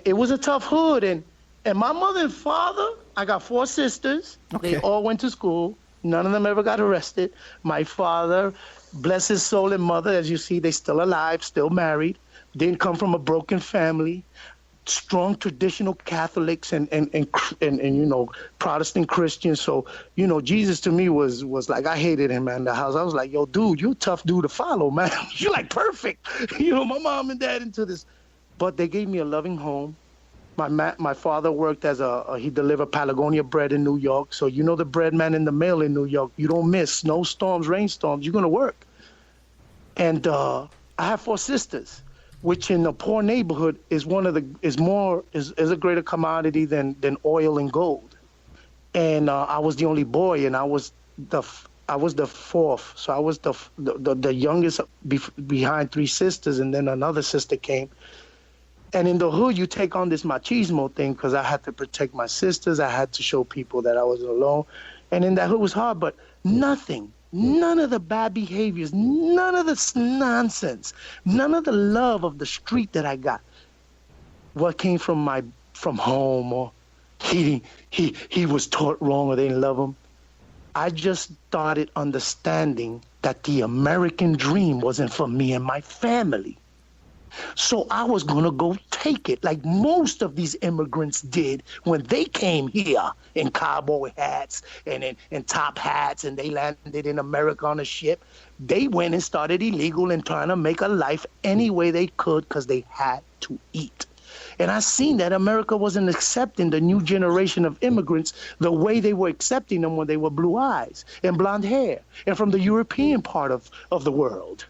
it was a tough hood, and my mother and father, I got 4 sisters. Okay. They all went to school. None of them ever got arrested. My father, bless his soul, and mother, as you see, they still alive, still married. Didn't come from a broken family. Strong traditional Catholics and Protestant Christians. So Jesus to me was like, I hated him in the house. I was like, yo, dude, you a tough dude to follow, man. You're like perfect. My mom and dad into this. But they gave me a loving home. My father worked as he delivered Patagonia bread in New York. So the bread man in the mail in New York, you don't miss snowstorms, rainstorms, you're going to work. And I have 4 sisters, which in a poor neighborhood is a greater commodity than oil and gold. And I was the only boy, and I was the 4th. So I was the youngest behind 3 sisters, and then another sister came. And in the hood, you take on this machismo thing because I had to protect my sisters. I had to show people that I wasn't alone. And in that hood was hard, but none of the bad behaviors, none of the nonsense, none of the love of the street that I got, what came from home, or he was taught wrong or they didn't love him. I just started understanding that the American dream wasn't for me and my family. So I was going to go take it like most of these immigrants did when they came here in cowboy hats and in top hats, and they landed in America on a ship. They went and started illegal and trying to make a life any way they could because they had to eat. And I seen that America wasn't accepting the new generation of immigrants the way they were accepting them when they were blue eyes and blonde hair and from the European part of the world.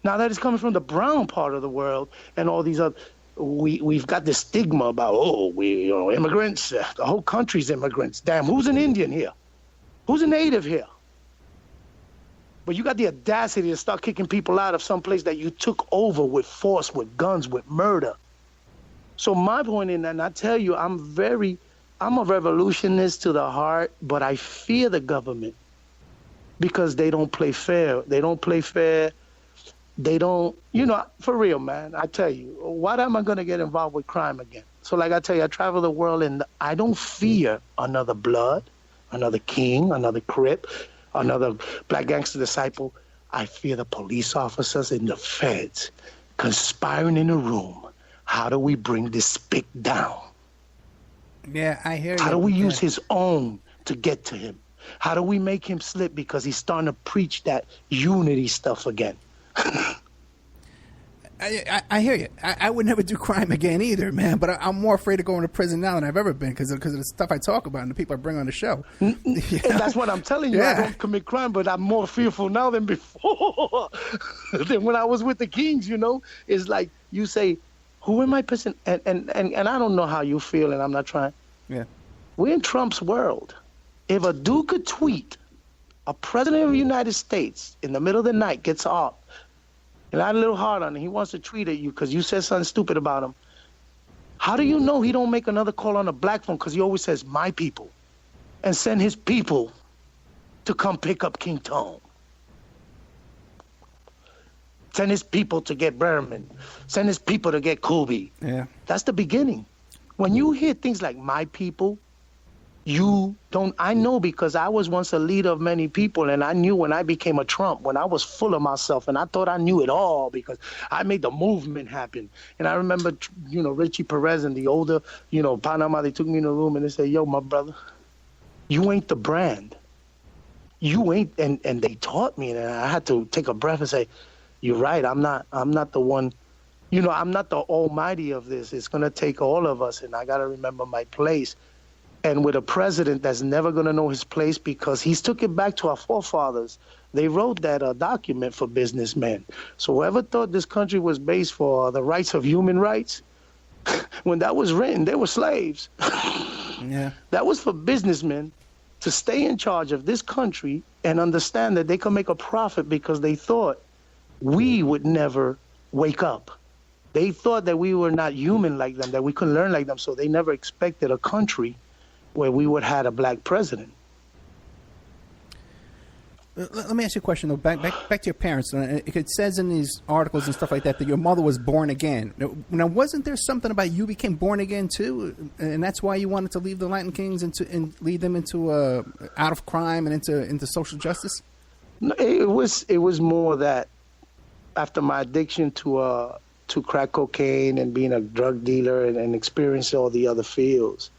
Now that is coming from the brown part of the world and all these other, we've got this stigma about, immigrants, the whole country's immigrants. Damn, who's an Indian here? Who's a native here? But you got the audacity to start kicking people out of some place that you took over with force, with guns, with murder. So my point in that, and I tell you, I'm a revolutionist to the heart, but I fear the government because they don't play fair. They don't play fair. they don't, for real, man, I tell you, why am I going to get involved with crime again? So like I tell you, I travel the world and I don't fear another blood, another king, another Crip, another black gangster disciple. I fear the police officers and the feds conspiring in a room. How do we bring this spick down? Yeah, I hear you. How do we use his own to get to him? How do we make him slip because he's starting to preach that unity stuff again? I hear you. I would never do crime again either, man. But I'm more afraid of going to prison now than I've ever been because of the stuff I talk about and the people I bring on the show. And that's what I'm telling you. Yeah. I don't commit crime, but I'm more fearful now than before. Than when I was with the Kings, It's like you say, who am I pissing? And I don't know how you feel, and I'm not trying. Yeah. We're in Trump's world. If a dude could tweet, a president of the United States in the middle of the night gets up, and I had a little hard on him. He wants to tweet at you because you said something stupid about him. How do you know he don't make another call on a black phone? Because he always says, my people, and send his people to come pick up King Tone. Send his people to get Berman. Send his people to get Kobe. Yeah. That's the beginning. When you hear things like my people, you don't, I know because I was once a leader of many people, and I knew when I became a Trump, when I was full of myself, and I thought I knew it all because I made the movement happen. And I remember, Richie Perez and the older, Panama, they took me in the room and they said, yo, my brother, you ain't the brand. You ain't, and they taught me, and I had to take a breath and say, you're right, I'm not the one, I'm not the almighty of this. It's going to take all of us, and I got to remember my place. And with a president that's never going to know his place because he's took it back to our forefathers. They wrote that document for businessmen. So whoever thought this country was based for the rights of human rights, when that was written, they were slaves. Yeah. That was for businessmen to stay in charge of this country and understand that they could make a profit because they thought we would never wake up. They thought that we were not human like them, that we couldn't learn like them, so they never expected a country where we would have had a black president. Let me ask you a question, though. Back to your parents. It says in these articles and stuff like that your mother was born again. Now, wasn't there something about you became born again, too? And that's why you wanted to leave the Latin Kings and lead them into out of crime and into social justice? No, it was more that after my addiction to crack cocaine and being a drug dealer and experiencing all the other fields,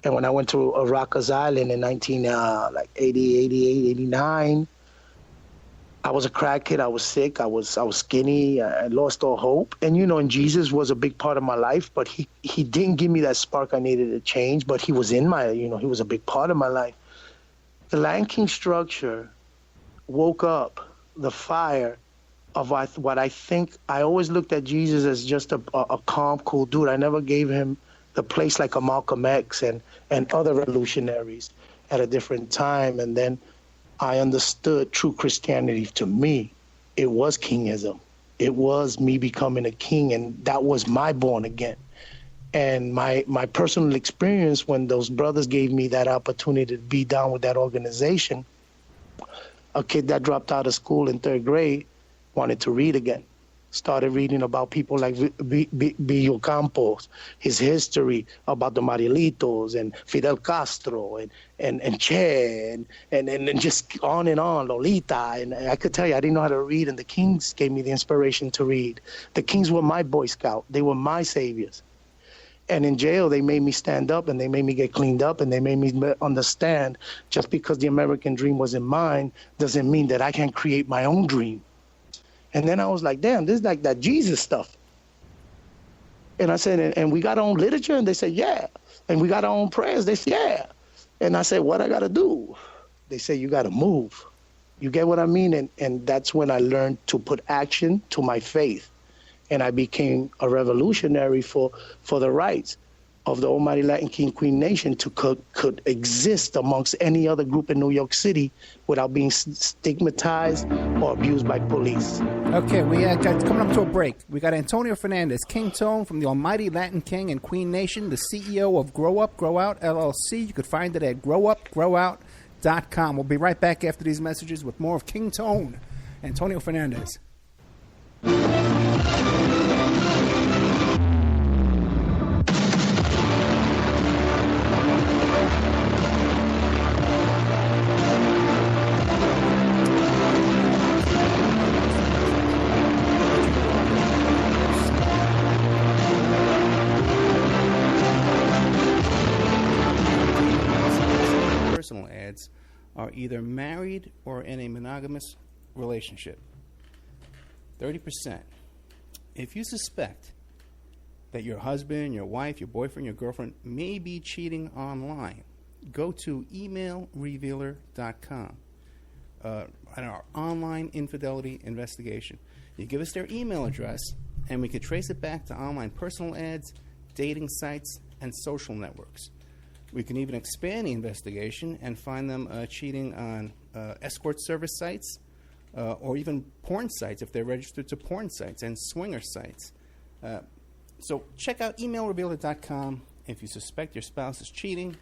and when I went to Rikers Island in 89, I was a crack kid. I was sick. I was skinny. I lost all hope. And, and Jesus was a big part of my life, but he didn't give me that spark I needed to change, but he was in my, he was a big part of my life. The Latin King structure woke up the fire of what I think. I always looked at Jesus as just a calm, cool dude. I never gave him the place like a Malcolm X and other revolutionaries at a different time. And then I understood true Christianity. To me, it was kingism. It was me becoming a king, and that was my born again. And my personal experience when those brothers gave me that opportunity to be down with that organization, a kid that dropped out of school in 3rd grade wanted to read again. Started reading about people like Villa Campos, his history about the Marielitos and Fidel Castro and Che and just on and on, Lolita. And I could tell you, I didn't know how to read, and the Kings gave me the inspiration to read. The Kings were my Boy Scout. They were my saviors. And in jail, they made me stand up, and they made me get cleaned up, and they made me understand just because the American dream wasn't mine doesn't mean that I can create my own dream. And then I was like, damn, this is like that Jesus stuff. And I said, and we got our own literature? And they said, yeah. And we got our own prayers? They said, yeah. And I said, what I got to do? They said, you got to move. You get what I mean? And that's when I learned to put action to my faith. And I became a revolutionary for the rights of the almighty Latin King Queen Nation to could exist amongst any other group in New York City without being stigmatized or abused by police. Okay, we got coming up to a break. We got Antonio Fernandez, King Tone from the almighty Latin King and Queen Nation, the CEO of Grow Up, Grow Out, LLC. You could find it at growupgrowout.com. We'll be right back after these messages with more of King Tone, Antonio Fernandez. Personal ads are either married or in a monogamous relationship. 30%. If you suspect that your husband, your wife, your boyfriend, your girlfriend may be cheating online, go to emailrevealer.com, our online infidelity investigation. You give us their email address, and we can trace it back to online personal ads, dating sites, and social networks. We can even expand the investigation and find them cheating on escort service sites or even porn sites if they're registered to porn sites and swinger sites. So check out emailrevealer.com if you suspect your spouse is cheating,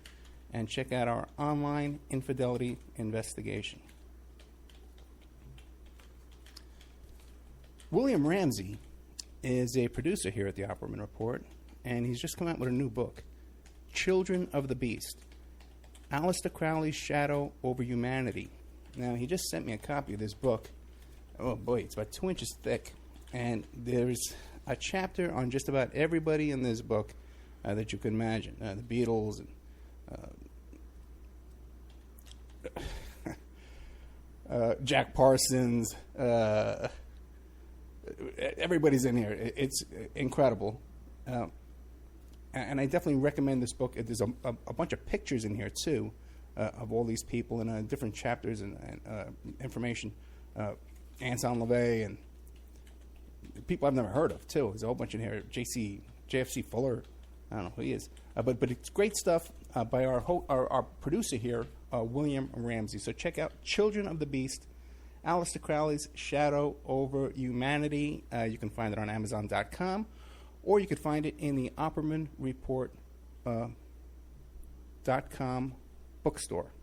and check out our online infidelity investigation. William Ramsey is a producer here at the Opperman Report, and he's just come out with a new book, Children of the Beast, Aleister Crowley's Shadow Over Humanity. Now, he just sent me a copy of this book. Oh boy, it's about 2 inches thick, and there's a chapter on just about everybody in this book that you can imagine. The Beatles, and Jack Parsons, everybody's in here. It's incredible. And I definitely recommend this book. There's a bunch of pictures in here, too, of all these people and different chapters and information. Anselm LaVey and people I've never heard of, too. There's a whole bunch in here. JFC Fuller. I don't know who he is. But it's great stuff by our producer here, William Ramsey. So check out Children of the Beast, Aleister Crowley's Shadow Over Humanity. You can find it on Amazon.com. Or you could find it in the Opperman Report.com bookstore.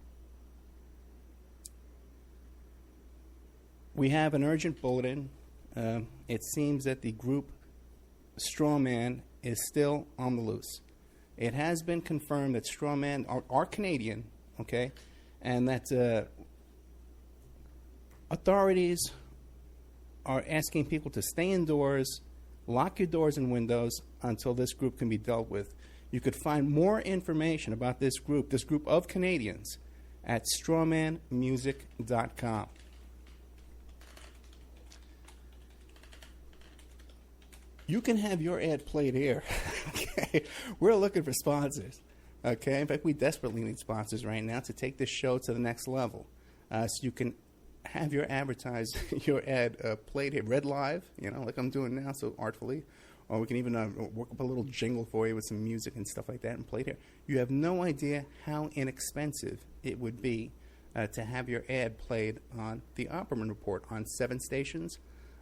We have an urgent bulletin. It seems that the group Strawman is still on the loose. It has been confirmed that Strawman are Canadian, okay, and that authorities are asking people to stay indoors, lock your doors and windows until this group can be dealt with. You could find more information about this group of Canadians, at strawmanmusic.com. You can have your ad played here. Okay, we're looking for sponsors. Okay, in fact, we desperately need sponsors right now to take this show to the next level. So you can have your your ad played here, read live, like I'm doing now, so artfully. Or we can even work up a little jingle for you with some music and stuff like that and play it here. You have no idea how inexpensive it would be to have your ad played on the Opperman Report on 7 stations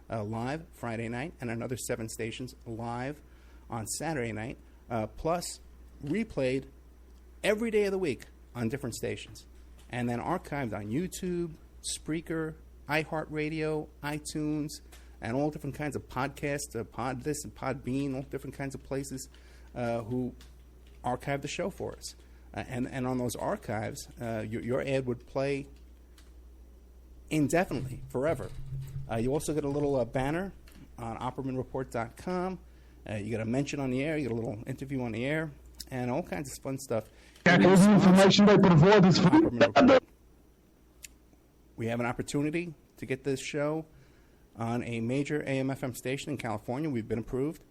live Friday night and another 7 stations live on Saturday night, plus replayed every day of the week on different stations, and then archived on YouTube, Spreaker, iHeartRadio, iTunes, and all different kinds of podcasts, Pod This and Podbean, all different kinds of places who archive the show for us. And on those archives, your ad would play indefinitely, forever. You also get a little banner on OppermanReport.com. You get a mention on the air, you get a little interview on the air, and all kinds of fun stuff. We have an opportunity to get this show on a major AM/FM station in California. We've been approved.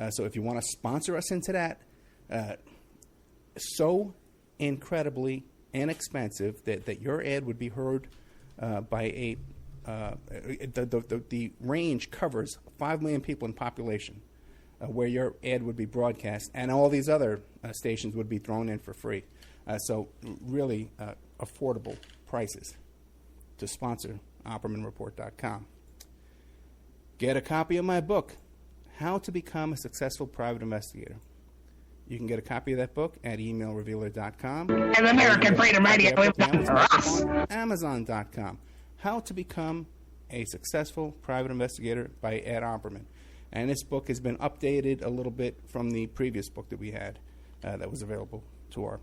So if you want to sponsor us into that, so incredibly inexpensive that your ad would be heard by the range covers 5 million people in population where your ad would be broadcast, and all these other stations would be thrown in for free. So really affordable prices to sponsor OppermanReport.com. Get a copy of my book, How to Become a Successful Private Investigator. You can get a copy of that book at emailrevealer.com. And American Freedom Radio is on Amazon.com. How to Become a Successful Private Investigator by Ed Opperman. And this book has been updated a little bit from the previous book that we had that was available to our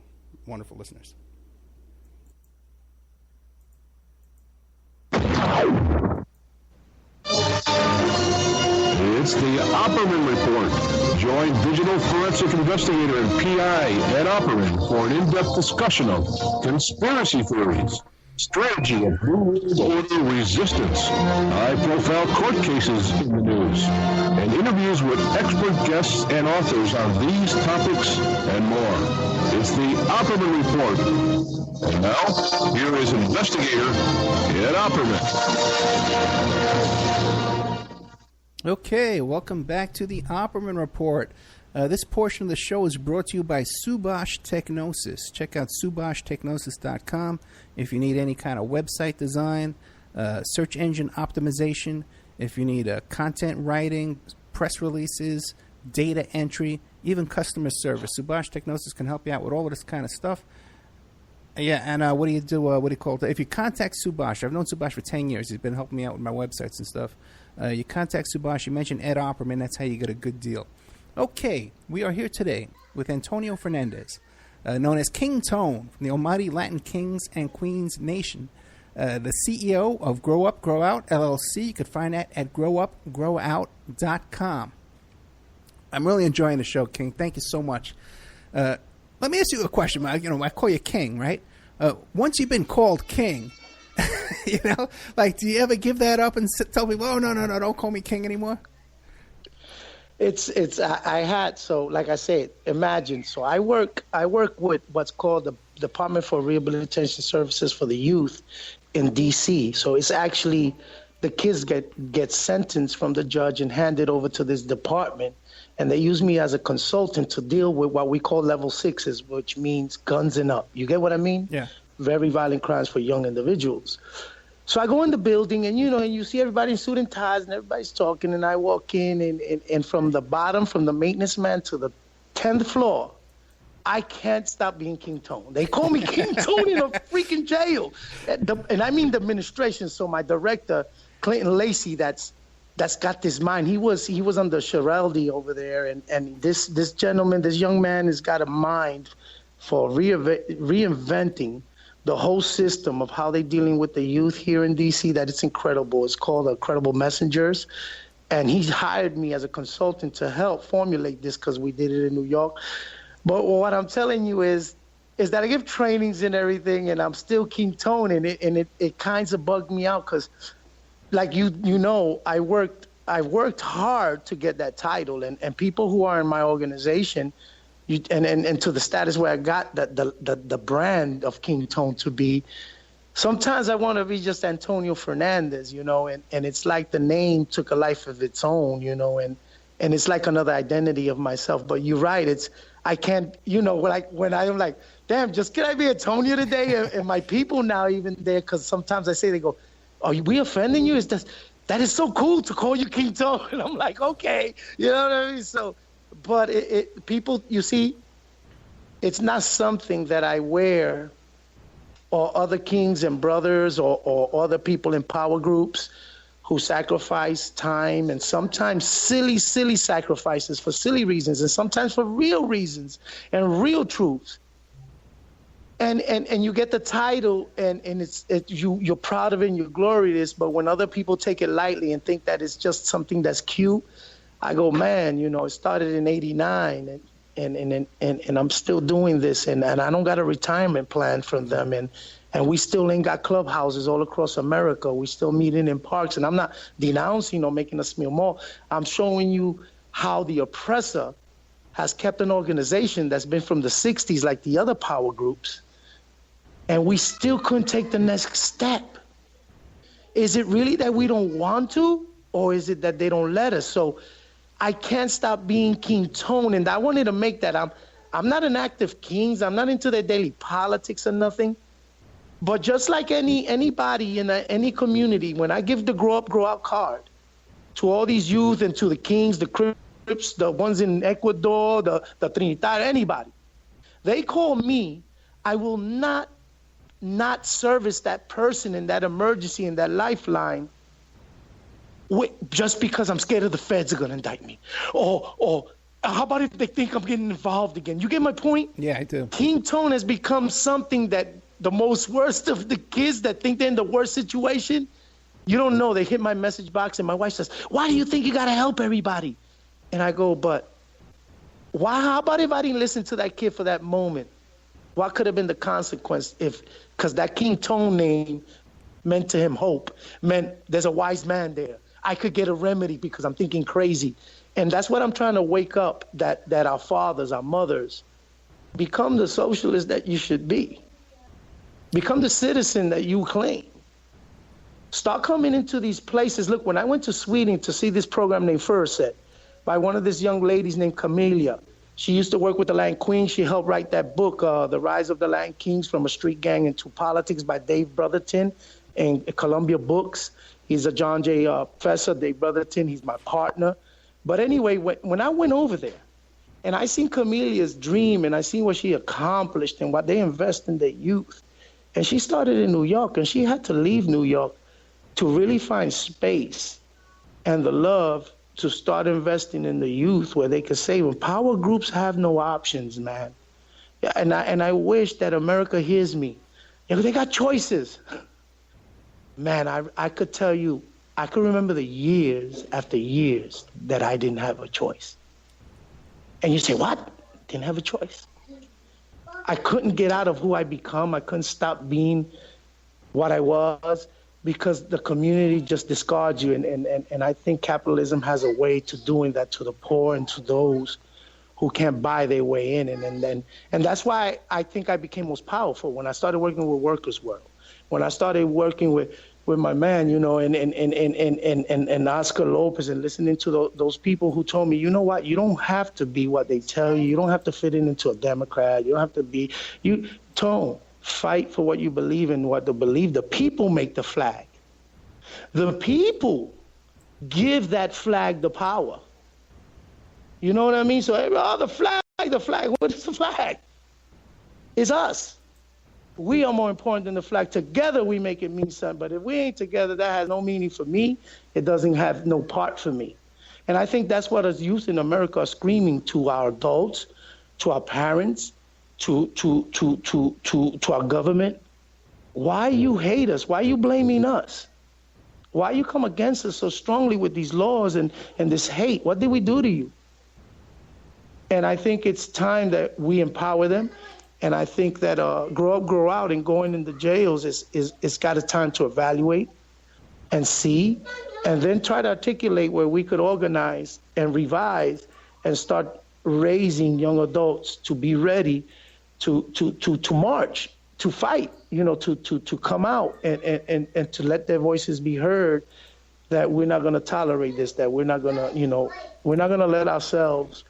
wonderful listeners. It's the Opperman Report. Join digital forensic investigator and PI Ed Opperman for an in-depth discussion of conspiracy theories, strategy of New World Order resistance, high-profile court cases in the news, and interviews with expert guests and authors on these topics and more. It's the Opperman Report. And now, here is investigator Ed Opperman. Okay, welcome back to the Opperman Report. This portion of the show is brought to you by Subash Technosis. Check out subashtechnosis.com if you need any kind of website design, search engine optimization, if you need content writing, press releases, data entry, even customer service. Subash Technosis can help you out with all of this kind of stuff. Yeah, and what do you do? What do you call it? If you contact Subash, I've known Subash for 10 years. He's been helping me out with my websites and stuff. You contact Subash, you mention Ed Opperman, that's how you get a good deal. Okay, we are here today with Antonio Fernandez, known as King Tone from the almighty Latin Kings and Queens Nation, the CEO of Grow Up, Grow Out, LLC. You could find that at growupgrowout.com. I'm really enjoying the show, King. Thank you so much. Let me ask you a question. I call you King, right? Once you've been called King, like, do you ever give that up and tell people, oh, no, don't call me King anymore? I had, so like I said, imagine, so I work with what's called the Department for Rehabilitation Services for the Youth in D.C. So it's actually, the kids get sentenced from the judge and handed over to this department. And they use me as a consultant to deal with what we call level 6s, which means guns and up. You get what I mean? Yeah. Very violent crimes for young individuals. So I go in the building, and you see everybody in suit and ties, and everybody's talking, and I walk in, and from the bottom, from the maintenance man to the 10th floor, I can't stop being King Tone. They call me King Tone in a freaking jail. And I mean the administration. So my director, Clinton Lacey, that's got this mind. He was under Schiraldi over there, and this gentleman, this young man, has got a mind for reinventing the whole system of how they're dealing with the youth here in D.C. That it's incredible. It's called Credible Messengers, and he hired me as a consultant to help formulate this because we did it in New York. But what I'm telling you is that I give trainings and everything, and I'm still King Tone, and it kind of bugged me out because, like I worked hard to get that title, and people who are in my organization, and to the status where I got the brand of King Tone to be. Sometimes I want to be just Antonio Fernandez, and it's like the name took a life of its own, and it's like another identity of myself. But you're right, I can't, like when I'm like, damn, just can I be Antonio today? And my people now even there, because sometimes I say, they go, are we offending you? That is so cool to call you King Tone. And I'm like, okay, you know what I mean? So, but people, you see, it's not something that I wear or other kings and brothers or other people in power groups who sacrifice time and sometimes silly sacrifices for silly reasons and sometimes for real reasons and real truths. And you get the title and you're proud of it and you're glorious, but when other people take it lightly and think that it's just something that's cute, I go, man, it started in '89 and I'm still doing this and I don't got a retirement plan from them and we still ain't got clubhouses all across America. We still meeting in parks, and I'm not denouncing or making us feel more. I'm showing you how the oppressor has kept an organization that's been from the 60s like the other power groups, and we still couldn't take the next step. Is it really that we don't want to, or is it that they don't let us? So I can't stop being King Tone, and I wanted to make that. I'm not an active Kings. I'm not into their daily politics or nothing. But just like anybody in any community, when I give the Grow Up, Grow Out card to all these youth and to the Kings, the Crips, the ones in Ecuador, the Trinidad, anybody, they call me, I will not service that person in that emergency, in that lifeline, just because I'm scared of the feds are going to indict me. Or how about if they think I'm getting involved again? You get my point? Yeah, I do. King Tone has become something that the most worst of the kids that think they're in the worst situation, you don't know. They hit my message box and my wife says, why do you think you got to help everybody? And I go, but why? How about if I didn't listen to that kid for that moment? What could have been the consequence because that King Tone name meant to him hope, meant there's a wise man there. I could get a remedy because I'm thinking crazy. And that's what I'm trying to wake up, that our fathers, our mothers, become the socialist that you should be. Become the citizen that you claim. Start coming into these places. Look, when I went to Sweden to see this program named Furset by one of these young ladies named Camellia, she used to work with the Land Queen. She helped write that book, The Rise of the Land Kings from a Street Gang into Politics by Dave Brotherton in Columbia Books. He's a John Jay professor, Dave Brotherton. He's my partner. But anyway, when I went over there and I seen Camelia's dream and I seen what she accomplished and what they invest in their youth, and she started in New York and she had to leave New York to really find space and the love to start investing in the youth where they could save them. Power groups have no options, man. And I wish that America hears me. They got choices. Man, I could tell you, I could remember the years after years that I didn't have a choice. And you say, what? Didn't have a choice. I couldn't get out of who I become. I couldn't stop being what I was because the community just discards you. And I think capitalism has a way to doing that to the poor and to those who can't buy their way in. And that's why I think I became most powerful when I started working with Workers' World. When I started working with my man, and Oscar Lopez and listening to those people who told me, you know what, you don't have to be what they tell you. You don't have to fit into a Democrat. You don't have to be, fight for what you believe in, what they believe. The people make the flag. The people give that flag the power. You know what I mean? So, the flag, what is the flag? It's us. We are more important than the flag. Together we make it mean something. But if we ain't together, that has no meaning for me. It doesn't have no part for me. And I think that's what us youth in America are screaming to our adults, to our parents, to our government. Why you hate us? Why you blaming us? Why you come against us so strongly with these laws and this hate? What did we do to you? And I think it's time that we empower them. And I think that grow up, grow out, and going into jails it's got a time to evaluate and see, and then try to articulate where we could organize and revise and start raising young adults to be ready to march, to fight, to come out and to let their voices be heard. That we're not going to tolerate this. That we're not going to, we're not going to let ourselves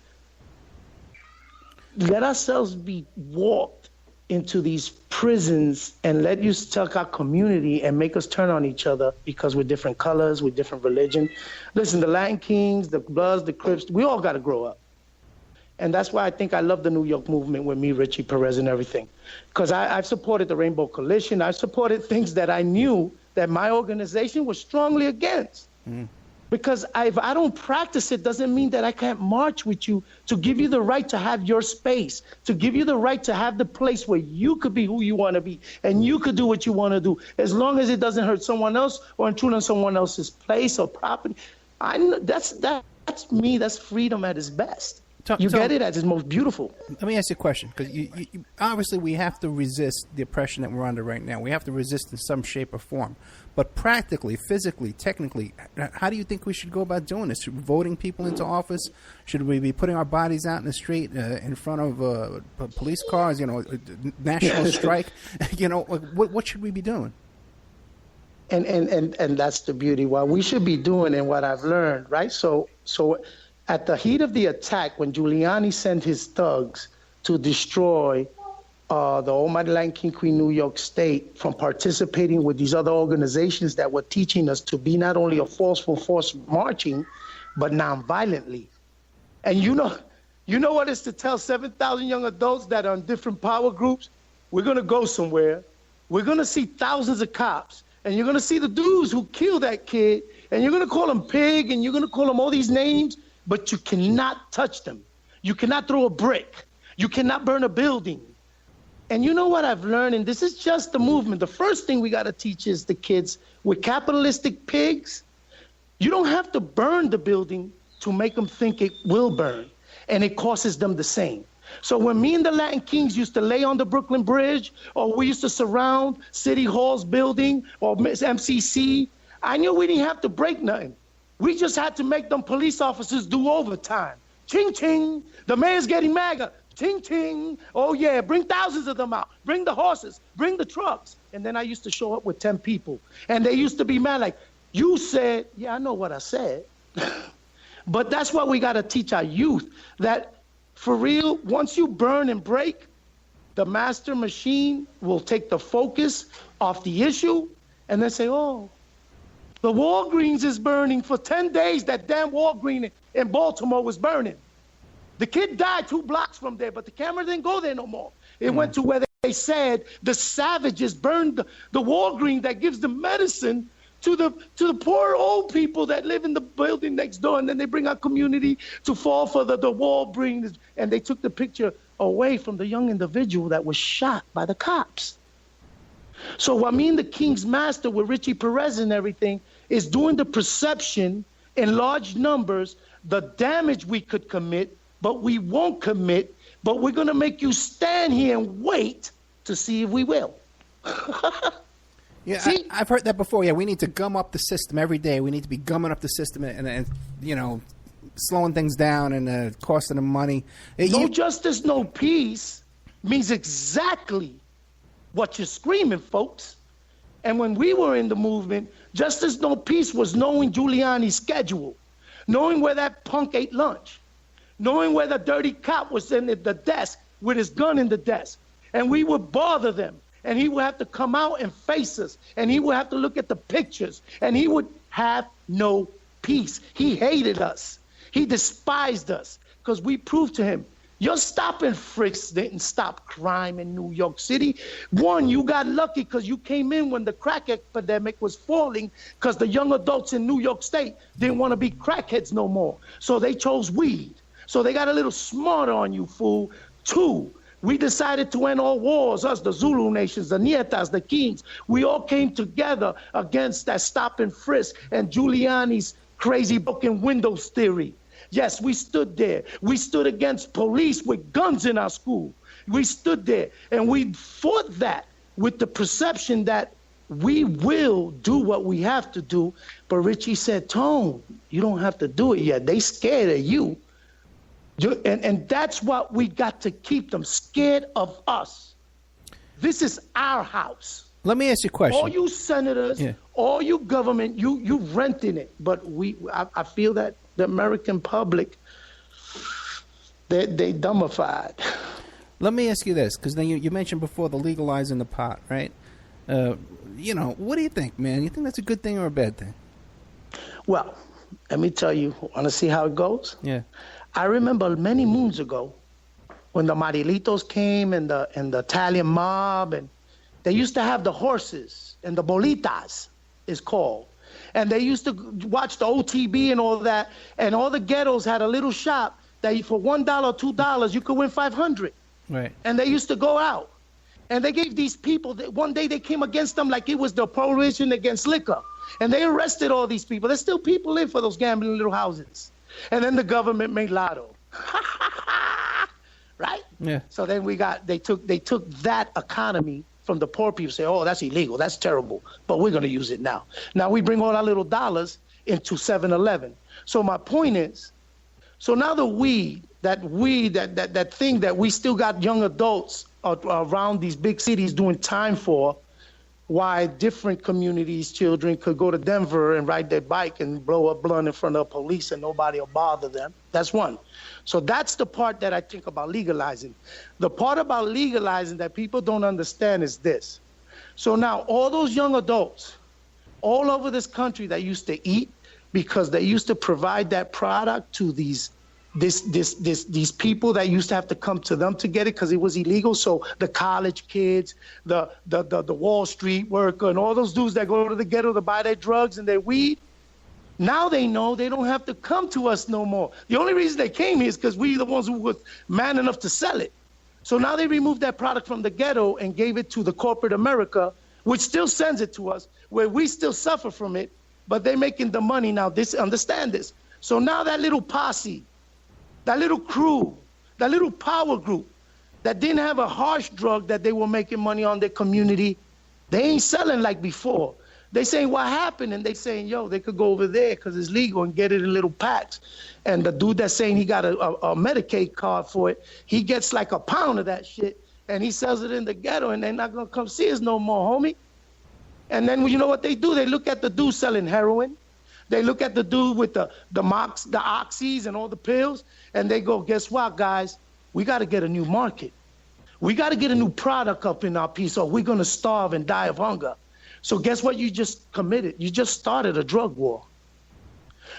be walked into these prisons and let you stuck our community and make us turn on each other because we're different colors, we're different religion. Listen, the Land Kings, the Bloods, the Crips, we all got to grow up. And that's why I think I love the New York movement with me, Richie Perez, and everything. Because I've supported the Rainbow Coalition. I've supported things that I knew that my organization was strongly against. Because if I don't practice it, doesn't mean that I can't march with you to give you the right to have your space, to give you the right to have the place where you could be who you want to be and you could do what you want to do, as long as it doesn't hurt someone else or intrude on someone else's place or property. That's me. That's freedom at its best. You get it at its most beautiful. Let me ask you a question, because you obviously we have to resist the oppression that we're under right now. We have to resist in some shape or form. But practically, physically, technically, how do you think we should go about doing this? Voting people into office? Should we be putting our bodies out in the street in front of police cars? National strike? What should we be doing? And that's the beauty. What we should be doing and what I've learned, right? So at the heat of the attack, when Giuliani sent his thugs to destroy the Almighty Land King Queen New York State from participating with these other organizations that were teaching us to be not only a forceful force marching, but non-violently. And you know what it's to tell 7,000 young adults that are in different power groups? We're going to go somewhere. We're going to see thousands of cops. And you're going to see the dudes who killed that kid And you're going to call them pig, and you're going to call them all these names, but you cannot touch them. You cannot throw a brick. You cannot burn a building. And you know what I've learned, and this is just the movement. The first thing we got to teach is the kids, with capitalistic pigs, you don't have to burn the building to make them think it will burn, and it costs them the same. So when me and the Latin Kings used to lay on the Brooklyn Bridge, or we used to surround City Hall's building or MCC, I knew we didn't have to break nothing. We just had to make them police officers do overtime. Ching, ching, the mayor's getting mad. Ching, ching, oh yeah, bring thousands of them out. Bring the horses, bring the trucks. And then I used to show up with 10 people. And they used to be mad like, you said, yeah, I know what I said. But that's what we got to teach our youth, that for real, once you burn and break, the master machine will take the focus off the issue and then say, oh, the Walgreens is burning for 10 days. That damn Walgreens in Baltimore was burning. The kid died 2 blocks from there, but the camera didn't go there no more. It went to where they said the savages burned the Walgreens that gives the medicine to the poor old people that live in the building next door, and then they bring our community to fall for the Walgreens, and they took the picture away from the young individual that was shot by the cops. So what me and the King's Master with Richie Perez and everything is doing the perception in large numbers, the damage we could commit, but we won't commit, but we're going to make you stand here and wait to see if we will. Yeah, I've heard that before. Yeah, we need to gum up the system every day. We need to be gumming up the system and you know, slowing things down and costing them money. No justice, no peace means exactly what you're screaming, folks. And when we were in the movement, justice, no peace was knowing Giuliani's schedule, knowing where that punk ate lunch, knowing where the dirty cop was in the desk with his gun in the desk. And we would bother them. And he would have to come out and face us. And he would have to look at the pictures. And he would have no peace. He hated us. He despised us because we proved to him, your stop and frisks didn't stop crime in New York City. One, you got lucky because you came in when the crack epidemic was falling because the young adults in New York State didn't want to be crackheads no more. So they chose weed. So they got a little smarter on you, fool. 2, we decided to end all wars, us, the Zulu nations, the Nietas, the Kings. We all came together against that stop and frisk and Giuliani's crazy broken windows theory. Yes, we stood there. We stood against police with guns in our school. We stood there and we fought that with the perception that we will do what we have to do. But Richie said, Tone, you don't have to do it yet. They scared of you. And that's what we got to keep them scared of us. This is our house. Let me ask you a question. All you senators, all you government, you renting it. But I feel that the American public, they dumbified. Let me ask you this, because then you mentioned before the legalizing the pot, right? You know, what do you think, man? You think that's a good thing or a bad thing? Well, let me tell you. Want to see how it goes? Yeah. I remember many moons ago when the Marilitos came and the Italian mob, and they used to have the horses and the bolitas is called. And they used to watch the OTB and all that, and all the ghettos had a little shop that for $1 or $2 you could win 500. Right. And they used to go out. And they gave these people, one day they came against them like it was the prohibition against liquor. And they arrested all these people. There's still people in for those gambling little houses. And then the government made lotto. Right? Yeah. So then they took that economy from the poor people, say, oh, that's illegal, that's terrible, but we're going to use it now. Now we bring all our little dollars into 7-Eleven. So my point is, so now the weed, that thing that we still got young adults around these big cities doing time for, why different communities' children could go to Denver and ride their bike and blow up blunt in front of police and nobody will bother them. That's one. So that's the part that I think about legalizing. The part about legalizing that people don't understand is this. So now all those young adults all over this country that used to eat because they used to provide that product to these people that used to have to come to them to get it because it was illegal. So the college kids, the Wall Street worker, and all those dudes that go to the ghetto to buy their drugs and their weed, Now they know they don't have to come to us no more. The only reason they came here is because we the ones who were man enough to sell it. So now they removed that product from the ghetto and gave it to the corporate America, which still sends it to us, where we still suffer from it, but they're making the money now. Understand this. So now that little posse, that little crew, that little power group that didn't have a harsh drug that they were making money on their community, they ain't selling like before. They saying what happened, and they saying, yo, they could go over there because it's legal and get it in little packs. And the dude that's saying he got a Medicaid card for it, he gets like a pound of that shit, and he sells it in the ghetto, and they're not going to come see us no more, homie. And then you know what they do? They look at the dude selling heroin. They look at the dude with the oxys and all the pills, and they go, guess what, guys? We got to get a new market. We got to get a new product up in our piece, or we're going to starve and die of hunger. So guess what you just committed? You just started a drug war.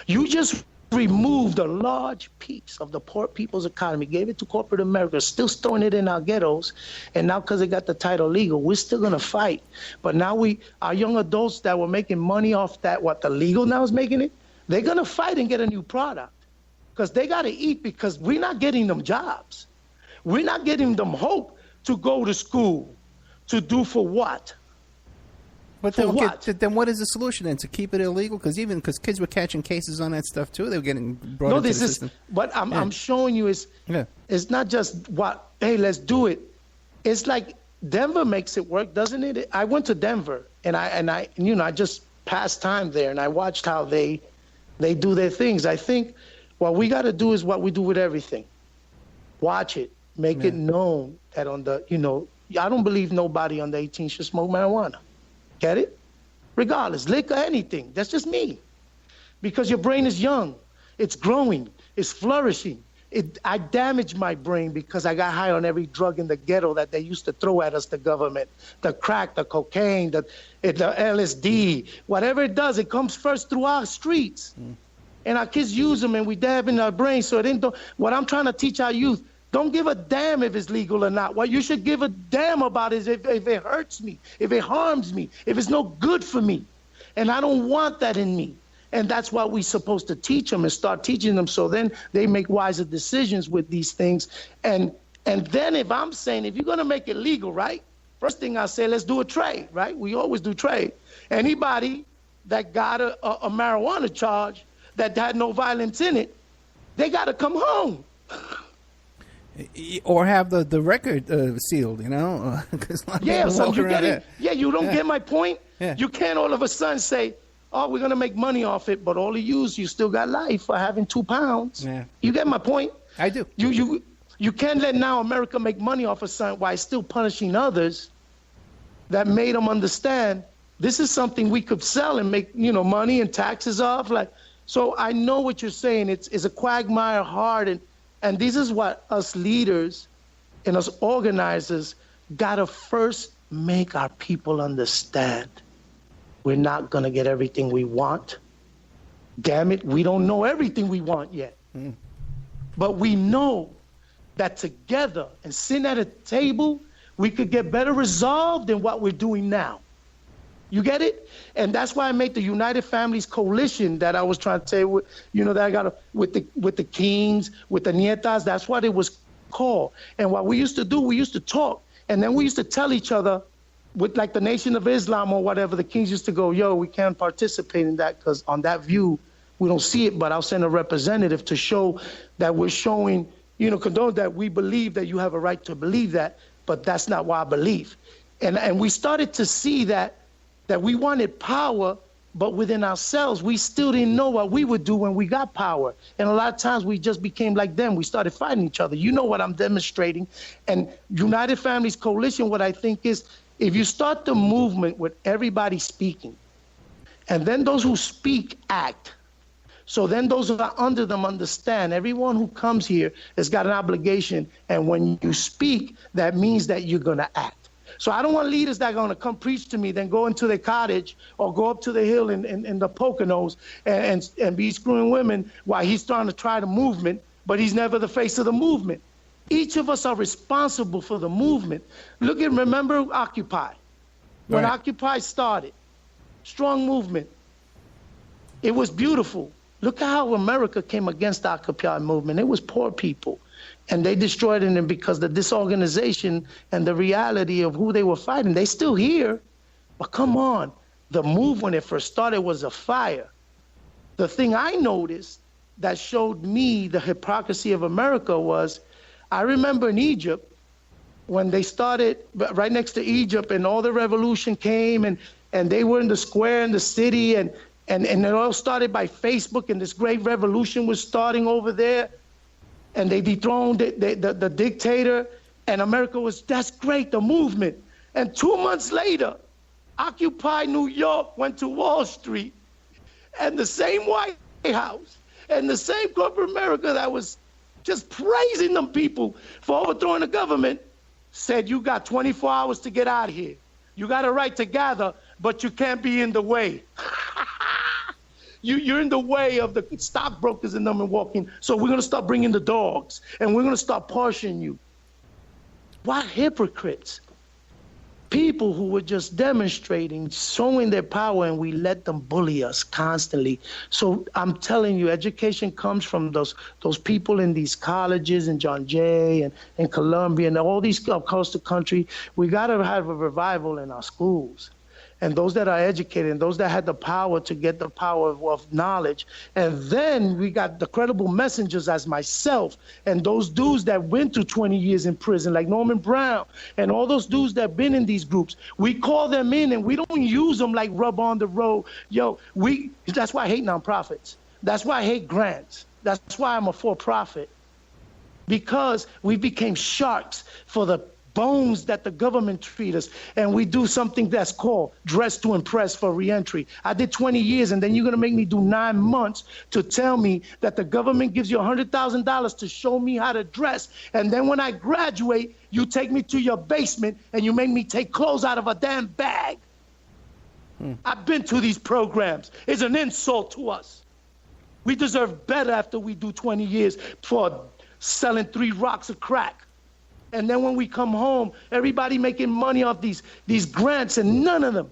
You just removed a large piece of the poor people's economy, gave it to corporate America, still storing it in our ghettos, and now because they got the title legal, we're still going to fight. But now our young adults that were making money off that, what the legal now is making it, they're going to fight and get a new product because they got to eat, because we're not getting them jobs. We're not getting them hope to go to school, to do for what? But then what is the solution then? To keep it illegal? Because kids were catching cases on that stuff too. They were getting brought into the system. But I'm showing you it's not just what, hey, let's do it. It's like Denver makes it work, doesn't it? I went to Denver and I just passed time there and I watched how they do their things. I think what we got to do is what we do with everything. Watch it, make it known that I don't believe nobody under 18 should smoke marijuana. Get it? Regardless, liquor, anything. That's just me. Because your brain is young. It's growing. It's flourishing. I damaged my brain because I got high on every drug in the ghetto that they used to throw at us, the government. The crack, the cocaine, the LSD. Whatever it does, it comes first through our streets. And our kids use them and we dab in our brains. So what I'm trying to teach our youth, don't give a damn if it's legal or not. What you should give a damn about is if it hurts me, if it harms me, if it's no good for me. And I don't want that in me. And that's what we're supposed to teach them and start teaching them, so then they make wiser decisions with these things. And then if I'm saying, if you're going to make it legal, right, first thing I say, let's do a trade, right? We always do trade. Anybody that got a marijuana charge that had no violence in it, they got to come home. Or have the record sealed, you know? So you get it. Yeah, you don't get my point? Yeah. You can't all of a sudden say, oh, we're going to make money off it, but all of you still got life for having 2 pounds. Yeah. You get my point? I do. You can't let now America make money off of something while still punishing others that made them understand this is something we could sell and make, money and taxes off. So I know what you're saying. It's a quagmire hard, and this is what us leaders and us organizers got to first make our people understand. We're not going to get everything we want. Damn it, we don't know everything we want yet. But we know that together and sitting at a table, we could get better resolved than what we're doing now. You get it? And that's why I made the United Families Coalition that I was trying to say, that I got with the Kings, with the Nietas. That's what it was called. And what we used to do, we used to talk, and then we used to tell each other, with like the Nation of Islam or whatever, the Kings used to go, yo, we can't participate in that because on that view, we don't see it, but I'll send a representative to show that we're showing, condone that we believe that you have a right to believe that, but that's not what I believe. And we started to see that we wanted power, but within ourselves, we still didn't know what we would do when we got power. And a lot of times we just became like them. We started fighting each other. You know what I'm demonstrating. And United Families Coalition, what I think is, if you start the movement with everybody speaking, and then those who speak act, so then those who are under them understand, everyone who comes here has got an obligation, and when you speak, that means that you're going to act. So I don't want leaders that are going to come preach to me, then go into their cottage or go up to the hill in the Poconos and be screwing women while he's trying to try the movement, but he's never the face of the movement. Each of us are responsible for the movement. Remember Occupy. When Occupy started, strong movement. It was beautiful. Look at how America came against the Occupy movement. It was poor people. And they destroyed it because the disorganization and the reality of who they were fighting. They still here. But come on. The move when it first started was a fire. The thing I noticed that showed me the hypocrisy of America was, I remember in Egypt, when they started right next to Egypt and all the revolution came and they were in the square in the city and it all started by Facebook and this great revolution was starting over there and they dethroned the dictator and America was, that's great, the movement. And 2 months later, Occupy New York went to Wall Street and the same White House and the same corporate America that was just praising them people for overthrowing the government said, you got 24 hours to get out of here. You got a right to gather, but you can't be in the way. You're in the way of the stockbrokers and them and walking. So we're going to start bringing the dogs and we're going to start parching you. What hypocrites. People who were just demonstrating, showing their power, and we let them bully us constantly. So I'm telling you, education comes from those people in these colleges in John Jay and Columbia and all these across the country. We got to have a revival in our schools. And those that are educated and those that had the power to get the power of knowledge. And then we got the credible messengers as myself and those dudes that went through 20 years in prison, like Norman Brown, and all those dudes that been in these groups. We call them in and we don't use them like rub on the road. That's why I hate nonprofits. That's why I hate grants. That's why I'm a for-profit. Because we became sharks for the bones that the government treat us, and we do something that's called dress to impress for reentry. I did 20 years, and then you're going to make me do 9 months to tell me that the government gives you $100,000 to show me how to dress, and then when I graduate, you take me to your basement, and you make me take clothes out of a damn bag. I've been to these programs. It's an insult to us. We deserve better after we do 20 years for selling 3 rocks of crack. And then when we come home, everybody making money off these grants, and none of them,